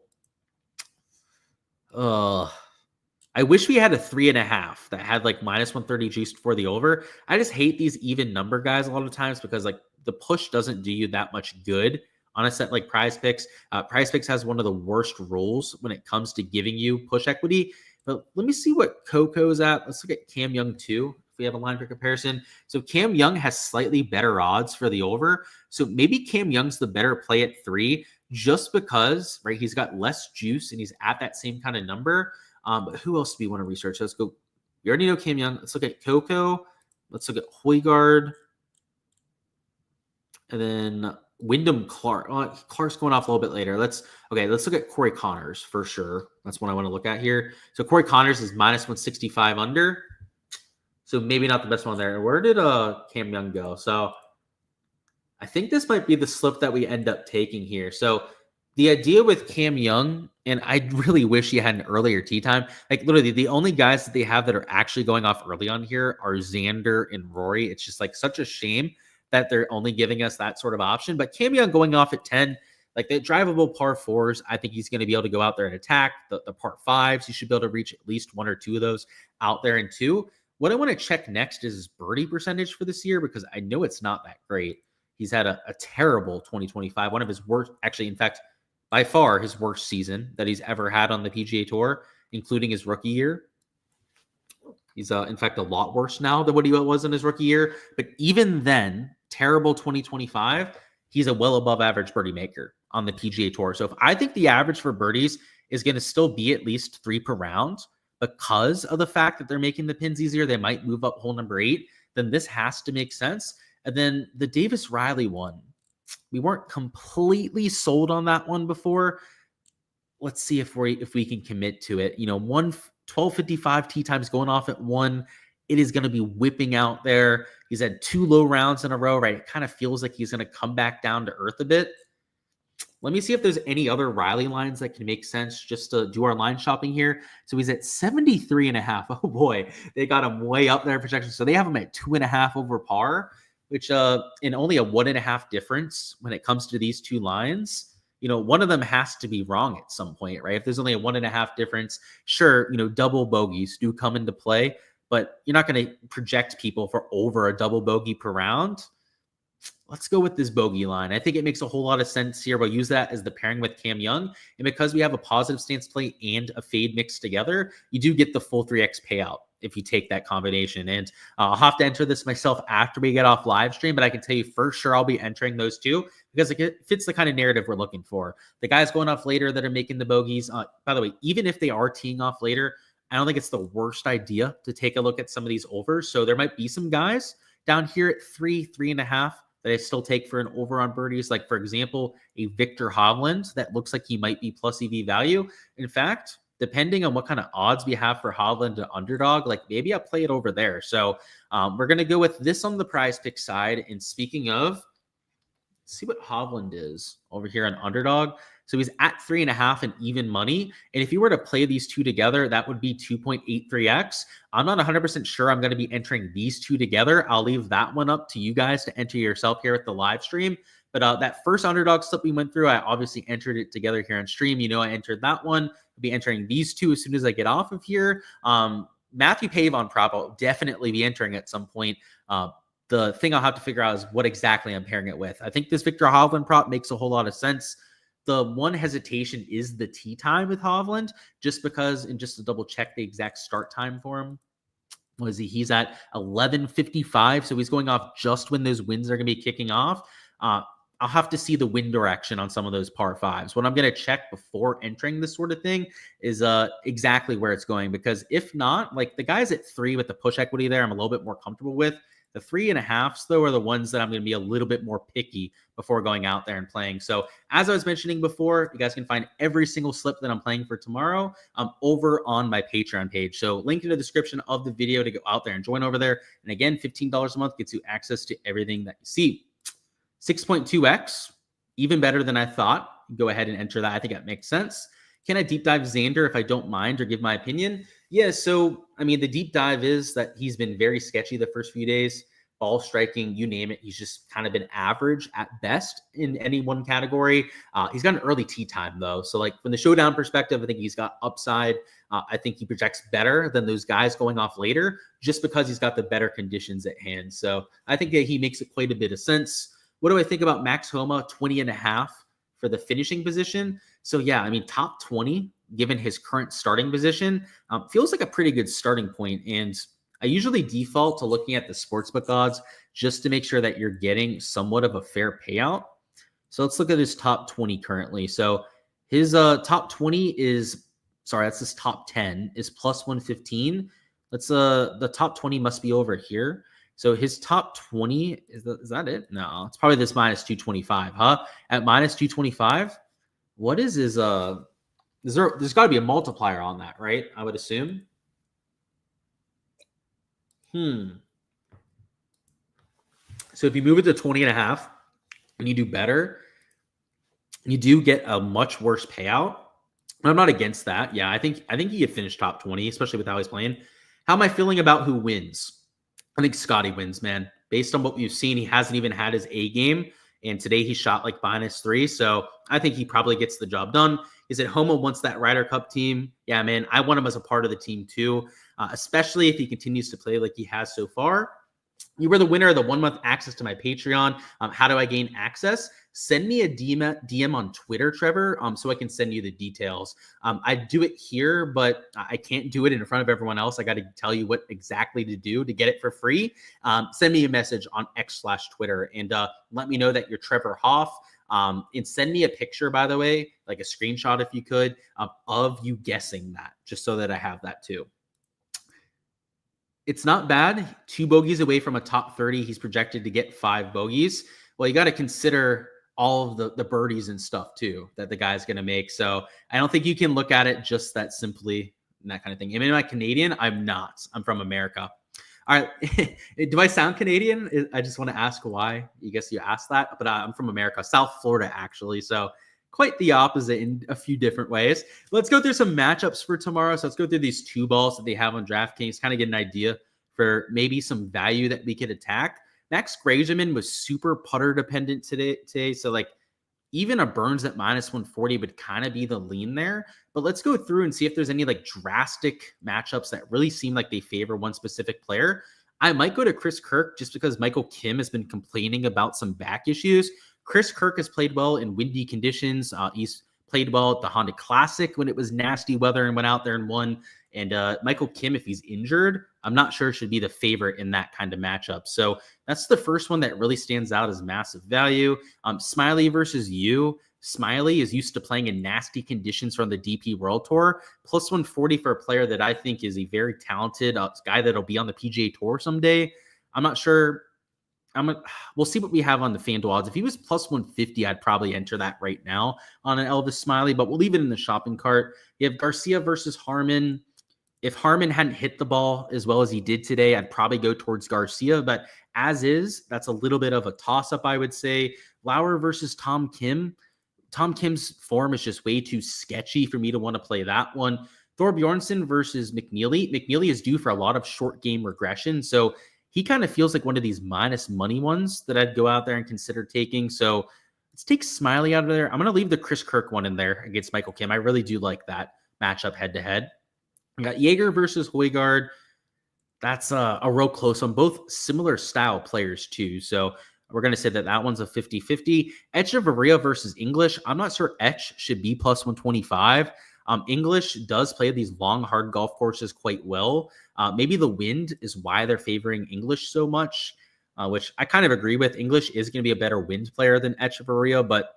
I wish we had a 3.5 that had like minus 130 juiced for the over. I just hate these even number guys a lot of times because like the push doesn't do you that much good on a set like Prize Picks. Prize Picks has one of the worst rules when it comes to giving you push equity. But let me see what Coco's at. Let's look at Cam Young too, if we have a line for comparison. So Cam Young has slightly better odds for the over. So maybe Cam Young's the better play at 3 just because, right, he's got less juice and he's at that same kind of number. But who else do we want to research? Let's go. We already know Cam Young. Let's look at Coco. Let's look at Højgaard. And then Wyndham Clark. Oh, Clark's going off a little bit later. Let's look at Corey Connors for sure. That's what I want to look at here. So Corey Connors is minus 165 under. So maybe not the best one there. Where did Cam Young go? So I think this might be the slip that we end up taking here. So the idea with Cam Young, and I really wish he had an earlier tee time. Like literally the only guys that they have that are actually going off early on here are Xander and Rory. It's just like such a shame that they're only giving us that sort of option. But Cam Young going off at 10, like the drivable par 4s, I think he's going to be able to go out there and attack. The par 5s, he should be able to reach at least 1 or 2 of those out there in 2. What I want to check next is his birdie percentage for this year because I know it's not that great. He's had a terrible 2025, one of his worst, actually, in fact, by far his worst season that he's ever had on the PGA Tour, including his rookie year. He's, in fact, a lot worse now than what he was in his rookie year. But even then, terrible 2025, he's a well above average birdie maker on the PGA Tour. So if I think the average for birdies is going to still be at least 3 per round because of the fact that they're making the pins easier, they might move up hole number 8, then this has to make sense. And then the Davis Riley one, we weren't completely sold on that one before. Let's see if we can commit to it. 12:55 tee times going off at 1. It is going to be whipping out there. He's had 2 low rounds in a row, right? It kind of feels like he's going to come back down to earth a bit. Let me see if there's any other Riley lines that can make sense just to do our line shopping here. So he's at 73.5. Oh boy, they got him way up there in projection. So they have him at 2.5 over par, which in only a 1.5 difference when it comes to these 2 lines. One of them has to be wrong at some point, right? If there's only a 1.5 difference, sure, double bogeys do come into play, but you're not going to project people for over a double bogey per round. let's go with this bogey line. I think it makes a whole lot of sense here. We'll use that as the pairing with Cam Young. And because we have a positive stance play and a fade mixed together, you do get the full 3x payout if you take that combination. And I'll have to enter this myself after we get off live stream, but I can tell you for sure I'll be entering those two because it fits the kind of narrative we're looking for. The guys going off later that are making the bogeys, by the way, even if they are teeing off later, I don't think it's the worst idea to take a look at some of these overs. So there might be some guys down here at 3.5 that I still take for an over on birdies. Like, for example, a Victor Hovland that looks like he might be plus EV value. In fact, depending on what kind of odds we have for Hovland to Underdog, like maybe I'll play it over there. So we're going to go with this on the prize pick side. And speaking of, let's see what Hovland is over here on Underdog. So he's at 3.5 and even money. And if you were to play these two together, that would be 2.83x. I'm not 100% sure I'm going to be entering these two together. I'll leave that one up to you guys to enter yourself here at the live stream. But that first Underdog slip we went through, I obviously entered it together here on stream. You know, I entered that one. I'll be entering these two as soon as I get off of here. Matthew Pavon prop, I'll definitely be entering at some point. The thing I'll have to figure out is what exactly I'm pairing it with. I think this Victor Hovland prop makes a whole lot of sense. The one hesitation is the tee time with Hovland, just because, and just to double check the exact start time for him, was he's at 11:55, so he's going off just when those winds are going to be kicking off. I'll have to see the wind direction on some of those par fives. What I'm going to check before entering this sort of thing is exactly where it's going, because if not, like the guys at 3 with the push equity there, I'm a little bit more comfortable with. The 3.5s, though, are the ones that I'm going to be a little bit more picky before going out there and playing. So as I was mentioning before, you guys can find every single slip that I'm playing for tomorrow over on my Patreon page. So link in the description of the video to go out there and join over there. And again, $15 a month gets you access to everything that you see. 6.2x, even better than I thought. Go ahead and enter that. I think that makes sense. Can I deep dive Xander if I don't mind or give my opinion? Yeah, so, I mean, the deep dive is that he's been very sketchy the first few days. Ball striking, you name it. He's just kind of been average at best in any one category. He's got an early tee time, though. So, like, from the showdown perspective, I think he's got upside. I think he projects better than those guys going off later just because he's got the better conditions at hand. So, I think that he makes it quite a bit of sense. What do I think about Max Homa, 20.5 for the finishing position? So, yeah, I mean, top 20, given his current starting position, feels like a pretty good starting point. And I usually default to looking at the sportsbook odds just to make sure that you're getting somewhat of a fair payout. So let's look at his top 20 currently. So his top 20 is, sorry, that's his top 10 is plus 115. Let's the top 20 must be over here. So his top 20, is that it? No, it's probably this minus 225, huh? At minus 225, what is his there's got to be a multiplier on that, right? I would assume. So if you move it to 20.5 and you do better, you do get a much worse payout. I'm not against that. Yeah, I think he could finish top 20, especially with how he's playing. How am I feeling about who wins? I think Scotty wins, man. Based on what we've seen, he hasn't even had his A game. And today he shot like -3. So I think he probably gets the job done. Is it Homa wants that Ryder Cup team? Yeah, man, I want him as a part of the team too, especially if he continues to play like he has so far. You were the winner of the 1-month access to my Patreon. How do I gain access? Send me a DM on Twitter, Trevor, so I can send you the details. I do it here, but I can't do it in front of everyone else. I got to tell you what exactly to do to get it for free. Send me a message on X/Twitter and let me know that you're Trevor Hoff. And send me a picture, by the way, like a screenshot if you could, of you guessing that, just so that I have that too. It's not bad. 2 bogeys away from a top 30. He's projected to get 5 bogeys. Well, you got to consider all of the birdies and stuff too that the guy's going to make. So I don't think you can look at it just that simply and that kind of thing. Am I Canadian? I'm not. I'm from America. All right. Do I sound Canadian? I just want to ask why. I guess you asked that, but I'm from America, South Florida, actually. So quite the opposite in a few different ways. Let's go through some matchups for tomorrow. So let's go through these 2 balls that they have on DraftKings, kind of get an idea for maybe some value that we could attack. Max Grazeman was super putter dependent today. So like even a Burns at -140 would kind of be the lean there. But let's go through and see if there's any like drastic matchups that really seem like they favor one specific player. I might go to Chris Kirk just because Michael Kim has been complaining about some back issues. Chris Kirk has played well in windy conditions. He's played well at the Honda Classic when it was nasty weather and went out there and won. And Michael Kim, if he's injured, I'm not sure should be the favorite in that kind of matchup. So that's the first one that really stands out as massive value. Smiley versus you. Smiley is used to playing in nasty conditions from the DP World Tour. Plus 140 for a player that I think is a very talented guy that'll be on the PGA Tour someday. I'm not sure. We'll see what we have on the FanDuel odds. If he was plus 150, I'd probably enter that right now on an Elvis Smiley, but we'll leave it in the shopping cart. You have Garcia versus Harman. If Harman hadn't hit the ball as well as he did today, I'd probably go towards Garcia, but as is, that's a little bit of a toss-up, I would say. Lauer versus Tom Kim. Tom Kim's form is just way too sketchy for me to want to play that one. Thor Bjornsson versus McNeely. McNeely is due for a lot of short game regression, so he kind of feels like one of these minus money ones that I'd go out there and consider taking. So let's take Smiley out of there. I'm going to leave the Chris Kirk one in there against Michael Kim. I really do like that matchup head-to-head. We got Jaeger versus Højgaard. That's a real close one. Both similar style players, too. So we're going to say that that one's a 50-50. Echeverria versus English. I'm not sure Etch should be plus 125. English does play these long, hard golf courses quite well. Maybe the wind is why they're favoring English so much, which I kind of agree with. English is going to be a better wind player than Echeverria, but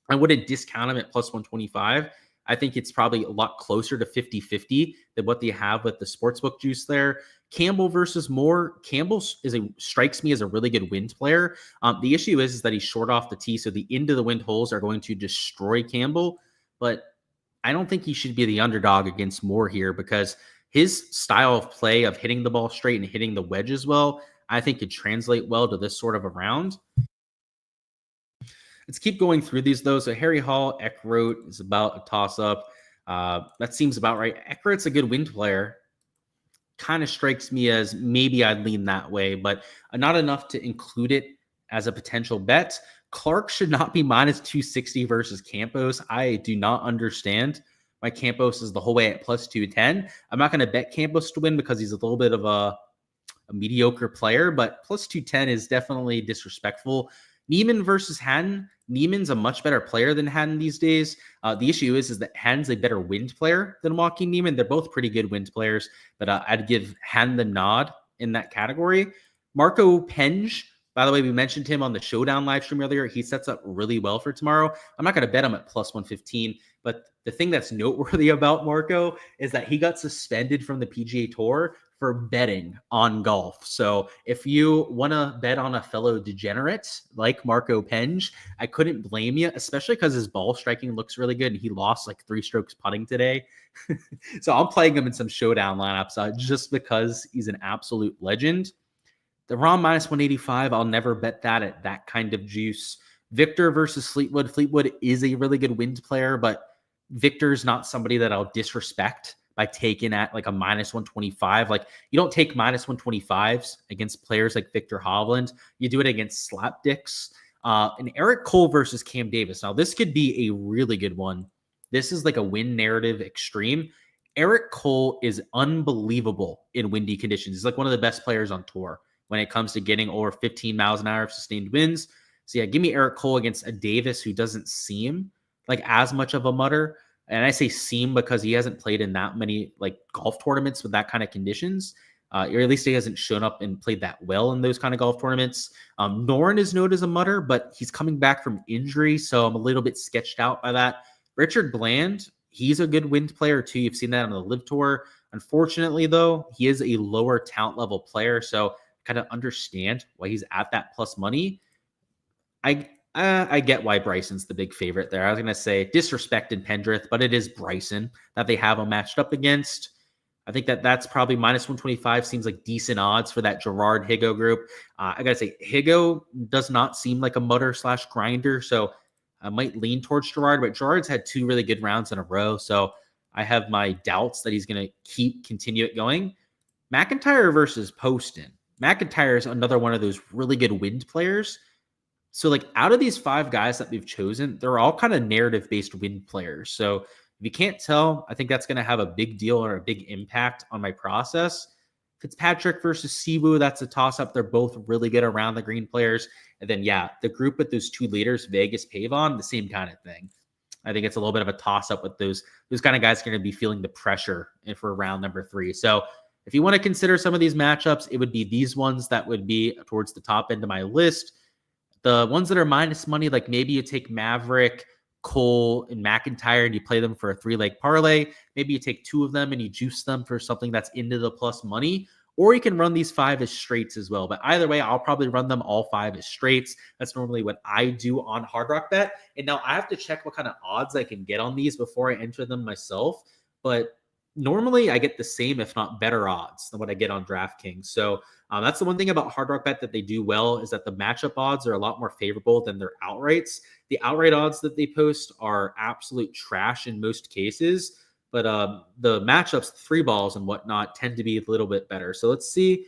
I wouldn't discount him at plus 125. I think it's probably a lot closer to 50-50 than what they have with the sportsbook juice there. Campbell versus Moore. Campbell strikes me as a really good wind player. The issue is that he's short off the tee, so the into the wind holes are going to destroy Campbell. But I don't think he should be the underdog against Moore here because his style of play of hitting the ball straight and hitting the wedge as well, I think could translate well to this sort of a round. Let's keep going through these, though. So Harry Hall, Eckroat is about a toss-up. That seems about right. Eckroat's a good wind player. Kind of strikes me as maybe I'd lean that way, but not enough to include it as a potential bet. Clark should not be minus 260 versus Campos. I do not understand why Campos is the whole way at plus 210. I'm not going to bet Campos to win because he's a little bit of a mediocre player, but plus 210 is definitely disrespectful. Neiman versus Hatton. Neiman's a much better player than Hatton these days. The issue is that Hatton's a better wind player than Joaquin Neiman. They're both pretty good wind players, but I'd give Hatton the nod in that category. Marco Penge, by the way, we mentioned him on the Showdown live stream earlier. He sets up really well for tomorrow. I'm not going to bet him at plus 115, but the thing that's noteworthy about Marco is that he got suspended from the PGA Tour for betting on golf. So if you want to bet on a fellow degenerate like Marco Penge, I couldn't blame you, especially because his ball striking looks really good and he lost like 3 strokes putting today. So I'm playing him in some Showdown lineups just because he's an absolute legend. The Rom minus 185, I'll never bet that at that kind of juice. Victor versus Fleetwood. Fleetwood is a really good wind player, but Victor's not somebody that I'll disrespect by taking at like a minus 125. Like you don't take minus 125s against players like Victor Hovland. You do it against slapdicks. And Eric Cole versus Cam Davis. Now this could be a really good one. This is like a win narrative extreme. Eric Cole is unbelievable in windy conditions. He's like one of the best players on tour when it comes to getting over 15 miles an hour of sustained winds. So yeah, give me Eric Cole against a Davis who doesn't seem like as much of a mutter. And I say seem because he hasn't played in that many like golf tournaments with that kind of conditions. Or at least he hasn't shown up and played that well in those kind of golf tournaments. Noren is known as a mutter, but he's coming back from injury, so I'm a little bit sketched out by that. Richard Bland, he's a good wind player too. You've seen that on the Live Tour. Unfortunately, though, he is a lower talent level player, so kind of understand why he's at that plus money. I get why Bryson's the big favorite there. I was going to say disrespected Pendrith, but it is Bryson that they have him matched up against. I think that's probably minus 125 seems like decent odds for that Gerard Higo group. I got to say, Higo does not seem like a mutter / grinder, so I might lean towards Gerard, but Gerard's had 2 really good rounds in a row, so I have my doubts that he's going to continue it going. McIntyre versus Poston. McIntyre is another one of those really good wind players. So like out of these 5 guys that we've chosen, they're all kind of narrative-based wind players. So if you can't tell, I think that's going to have a big deal or a big impact on my process. Fitzpatrick versus Siwoo, that's a toss-up. They're both really good around the green players. And then, yeah, the group with those two leaders, Vegas, Pavon, the same kind of thing. I think it's a little bit of a toss-up with those kind of guys going to be feeling the pressure for round number 3. So if you want to consider some of these matchups, it would be these ones that would be towards the top end of my list. The ones that are minus money, like maybe you take Maverick, Cole, and McIntyre, and you play them for a 3-leg parlay. Maybe you take 2 of them and you juice them for something that's into the plus money. Or you can run these 5 as straights as well. But either way, I'll probably run them all 5 as straights. That's normally what I do on Hard Rock Bet. And now I have to check what kind of odds I can get on these before I enter them myself. But normally I get the same, if not better odds than what I get on DraftKings. So that's the one thing about Hard Rock Bet that they do well, is that the matchup odds are a lot more favorable than their outrights. The outright odds that they post are absolute trash in most cases, but the matchups, 3 balls and whatnot, tend to be a little bit better. So let's see.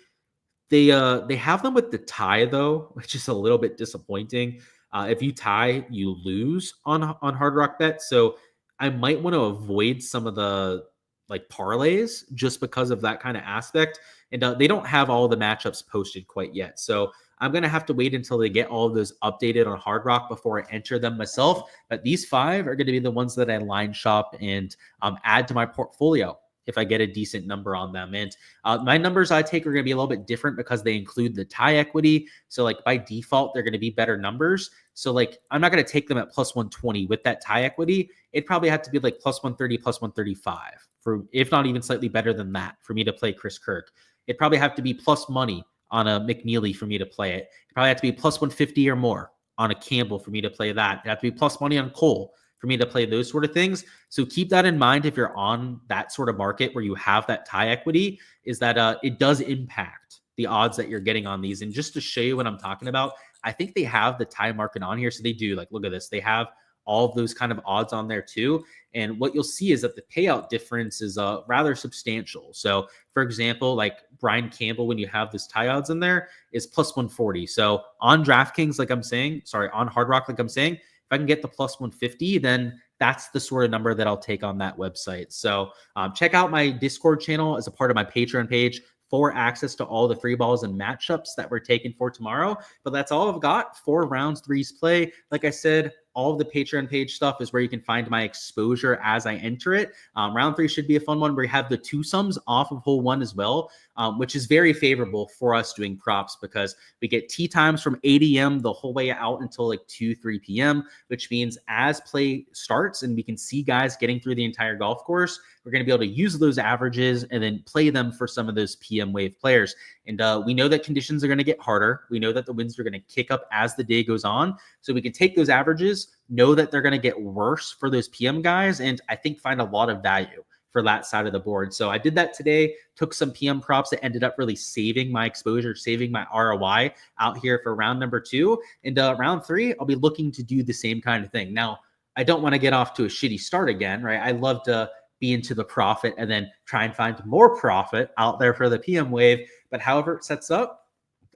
They have them with the tie though, which is a little bit disappointing. If you tie, you lose on Hard Rock Bet. So I might want to avoid some of the like parlays just because of that kind of aspect. And they don't have all the matchups posted quite yet. So I'm going to have to wait until they get all of those updated on Hard Rock before I enter them myself. But these 5 are going to be the ones that I line shop and add to my portfolio if I get a decent number on them. And my numbers I take are going to be a little bit different because they include the tie equity. So like by default, they're going to be better numbers. So like, I'm not going to take them at plus 120 with that tie equity. It'd probably have to be like plus 130, plus 135 for, if not even slightly better than that for me to play Chris Kirk. It'd probably have to be plus money on a McNeely for me to play it. It'd probably have to be plus 150 or more on a Campbell for me to play that. It'd have to be plus money on Cole for me to play those sort of things. So keep that in mind if you're on that sort of market where you have that tie equity, is that it does impact the odds that you're getting on these. And just to show you what I'm talking about, I think they have the tie market on here. So they do, like, look at this. They have all of those kind of odds on there too. And what you'll see is that the payout difference is rather substantial. So for example, like Brian Campbell, when you have this tie odds in there, is plus 140. So on DraftKings, like I'm saying, sorry, on Hard Rock, like I'm saying, if I can get the plus 150, then that's the sort of number that I'll take on that website. So check out my Discord channel as a part of my Patreon page for access to all the 3 balls and matchups that we're taking for tomorrow. But that's all I've got for rounds 3's play. Like I said, all of the Patreon page stuff is where you can find my exposure as I enter it. Round 3 should be a fun one where you have the 2 sums off of hole 1 as well, which is very favorable for us doing props because we get tee times from 8 a.m. the whole way out until like 3 p.m., which means as play starts and we can see guys getting through the entire golf course, we're going to be able to use those averages and then play them for some of those PM wave players. And we know that conditions are going to get harder. We know that the winds are going to kick up as the day goes on. So we can take those averages, know that they're going to get worse for those PM guys, and I think find a lot of value for that side of the board. So I did that today, took some PM props that ended up really saving my exposure, saving my ROI out here for round number 2. And round 3, I'll be looking to do the same kind of thing. Now, I don't want to get off to a shitty start again, right? I love to be into the profit and then try and find more profit out there for the PM wave. But however it sets up,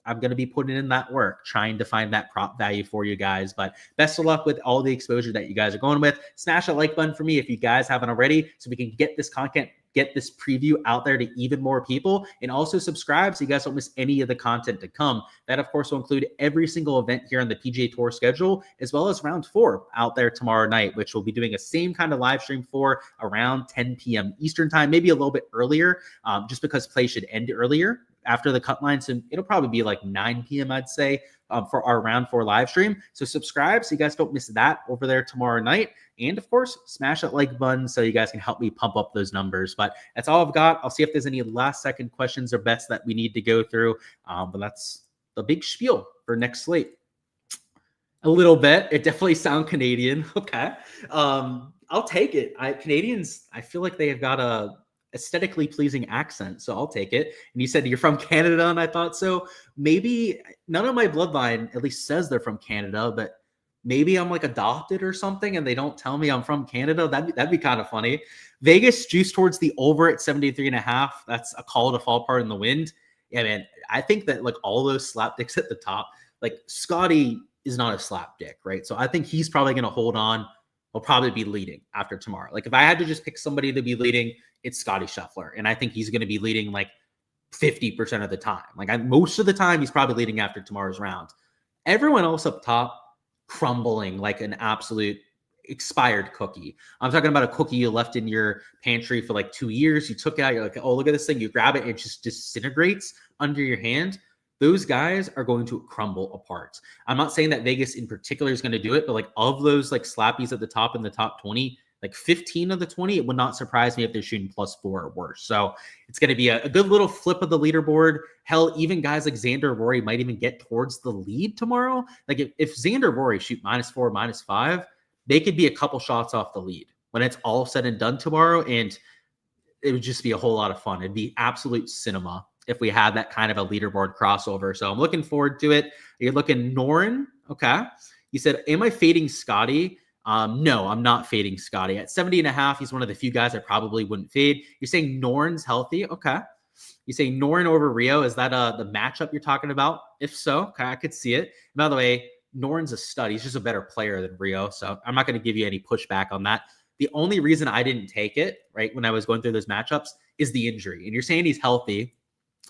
I'm going to be putting in that work, trying to find that prop value for you guys. But best of luck with all the exposure that you guys are going with. Smash that like button for me if you guys haven't already, so we can get this content, get this preview out there to even more people. And also subscribe so you guys don't miss any of the content to come. That, of course, will include every single event here on the PGA Tour schedule, as well as round 4 out there tomorrow night, which we'll be doing a same kind of live stream for around 10 p.m. Eastern time, maybe a little bit earlier, just because play should end earlier after the cut line. So it'll probably be like 9 p.m., I'd say, for our round 4 live stream. So subscribe so you guys don't miss that over there tomorrow night. And of course, smash that like button so you guys can help me pump up those numbers. But that's all I've got. I'll see if there's any last second questions or bets that we need to go through. But that's the big spiel for next slate. A little bit. It definitely sounds Canadian. Okay. I'll take it. Canadians, I feel like they have got a aesthetically pleasing accent, so I'll take it. And you said you're from Canada, and I thought so. Maybe none of my bloodline at least says they're from Canada, but maybe I'm like adopted or something, and they don't tell me I'm from Canada. That'd be kind of funny. Vegas juice towards the over at 73.5. That's a call to fall apart in the wind. Yeah, man. I think that like all those slapdicks at the top, like Scotty is not a slapdick, right? So I think he's probably going to hold on. He'll probably be leading after tomorrow. Like if I had to just pick somebody to be leading, it's Scotty Scheffler. And I think he's going to be leading like 50% of the time. Like most of the time, he's probably leading after tomorrow's round. Everyone else up top, crumbling like an absolute expired cookie. I'm talking about a cookie you left in your pantry for like 2 years. You took it out, you're like, oh, look at this thing. You grab it, it just disintegrates under your hand. Those guys are going to crumble apart. I'm not saying that Vegas in particular is going to do it, but like of those like slappies at the top in the top 20, like 15 of the 20, it would not surprise me if they're shooting +4 or worse. So it's going to be a good little flip of the leaderboard. Hell, even guys like Xander Rory might even get towards the lead tomorrow. Like if Xander Rory shoot -4, -5, they could be a couple shots off the lead when it's all said and done tomorrow. And it would just be a whole lot of fun. It'd be absolute cinema if we had that kind of a leaderboard crossover. So I'm looking forward to it. You're looking Norin. Okay. You said, am I fading Scotty? No, I'm not fading Scotty. At 70.5, he's one of the few guys I probably wouldn't fade. You're saying Norin's healthy. Okay. You say Norin over Rio. Is that the matchup you're talking about? If so, okay, I could see it. And by the way, Norin's a stud. He's just a better player than Rio. So I'm not going to give you any pushback on that. The only reason I didn't take it, right, when I was going through those matchups is the injury. And you're saying he's healthy.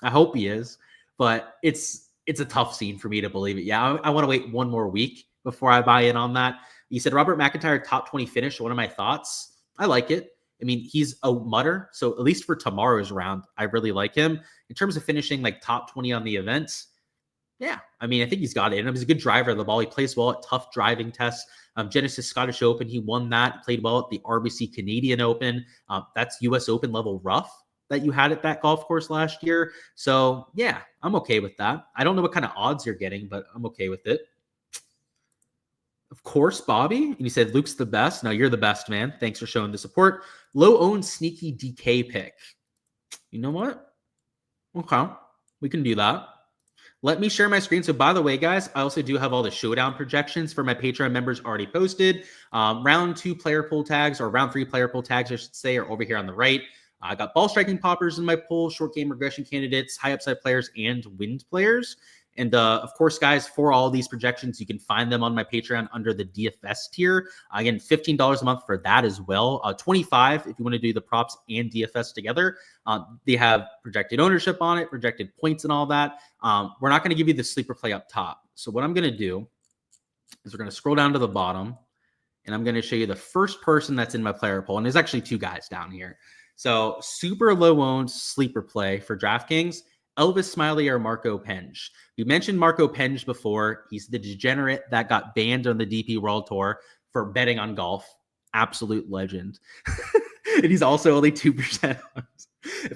I hope he is, but it's a tough scene for me to believe it. Yeah, I want to wait one more week before I buy in on that. You said Robert McIntyre top 20 finish. One of my thoughts. I like it. I mean, he's a mutter. So at least for tomorrow's round, I really like him. In terms of finishing like top 20 on the events, yeah, I mean, I think he's got it in him. He's a good driver of the ball. He plays well at tough driving tests. Genesis Scottish Open, he won that. Played well at the RBC Canadian Open. That's US Open level rough that you had at that golf course last year. So yeah, I'm okay with that. I don't know what kind of odds you're getting, but I'm okay with it. Of course, Bobby. And he said, Luke's the best. No, you're the best, man. Thanks for showing the support. Low-owned sneaky DK pick. You know what? Okay, we can do that. Let me share my screen. So by the way, guys, I also do have all the showdown projections for my Patreon members already posted. Round 2 player pool tags, or round 3 player pool tags, I should say, are over here on the right. I got ball striking poppers in my pool, short game regression candidates, high upside players, and wind players. And of course, guys, for all these projections, you can find them on my Patreon under the DFS tier. Again, $15 a month for that as well. $25 if you want to do the props and DFS together. They have projected ownership on it, projected points and all that. We're not going to give you the sleeper play up top. So what I'm going to do is we're going to scroll down to the bottom, and I'm going to show you the first person that's in my player pool. And there's actually 2 guys down here. So super low-owned sleeper play for DraftKings. Elvis Smiley or Marco Penge. We mentioned Marco Penge before. He's the degenerate that got banned on the DP World Tour for betting on golf. Absolute legend. And he's also only 2%.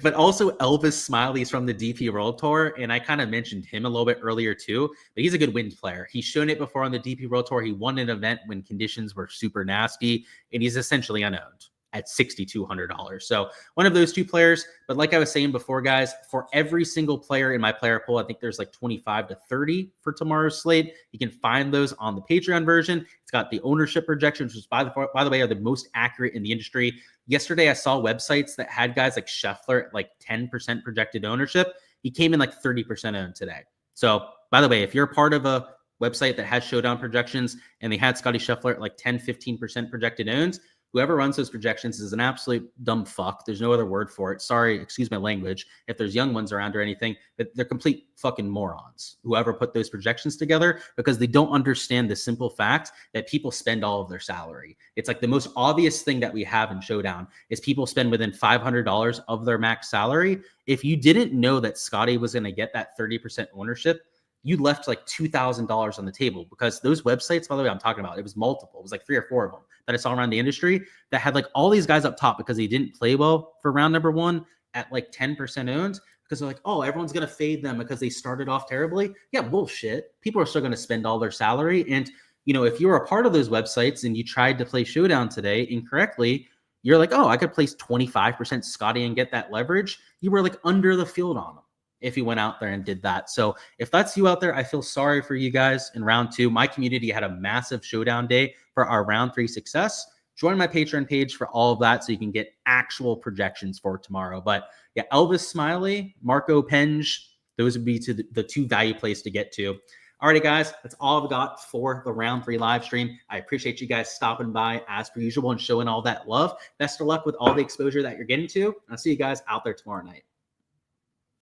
But also Elvis Smiley is from the DP World Tour, and I kind of mentioned him a little bit earlier too, but he's a good wind player. He's shown it before on the DP World Tour. He won an event when conditions were super nasty, and he's essentially unowned at $6,200. So one of those 2 players. But like I was saying before, guys, for every single player in my player pool, I think there's like 25 to 30 for tomorrow's slate. You can find those on the Patreon version. It's got the ownership projections, which by the way, are the most accurate in the industry. Yesterday, I saw websites that had guys like Scheffler at like 10% projected ownership. He came in like 30% owned today. So by the way, if you're a part of a website that has showdown projections and they had Scotty Scheffler at like 10, 15% projected owns, whoever runs those projections is an absolute dumb fuck. There's no other word for it. Sorry, excuse my language. If there's young ones around or anything, but they're complete fucking morons. Whoever put those projections together, because they don't understand the simple fact that people spend all of their salary. It's like the most obvious thing that we have in Showdown is people spend within $500 of their max salary. If you didn't know that Scotty was going to get that 30% ownership, you left like $2,000 on the table, because those websites, by the way, I'm talking about, it was multiple. It was like 3 or 4 of them that I saw around the industry that had like all these guys up top because they didn't play well for round number 1 at like 10% owned, because they're like, oh, everyone's going to fade them because they started off terribly. Yeah, bullshit. People are still going to spend all their salary. And, you know, if you were a part of those websites and you tried to play Showdown today incorrectly, you're like, oh, I could place 25% Scotty and get that leverage. You were like under the field on them if you went out there and did that. So if that's you out there, I feel sorry for you guys in round 2. My community had a massive Showdown day for our round 3 success. Join my Patreon page for all of that so you can get actual projections for tomorrow. But yeah, Elvis Smiley, Marco Penge, those would be the 2 value plays to get to. Alrighty, guys, that's all I've got for the round 3 live stream. I appreciate you guys stopping by as per usual and showing all that love. Best of luck with all the exposure that you're getting to. I'll see you guys out there tomorrow night.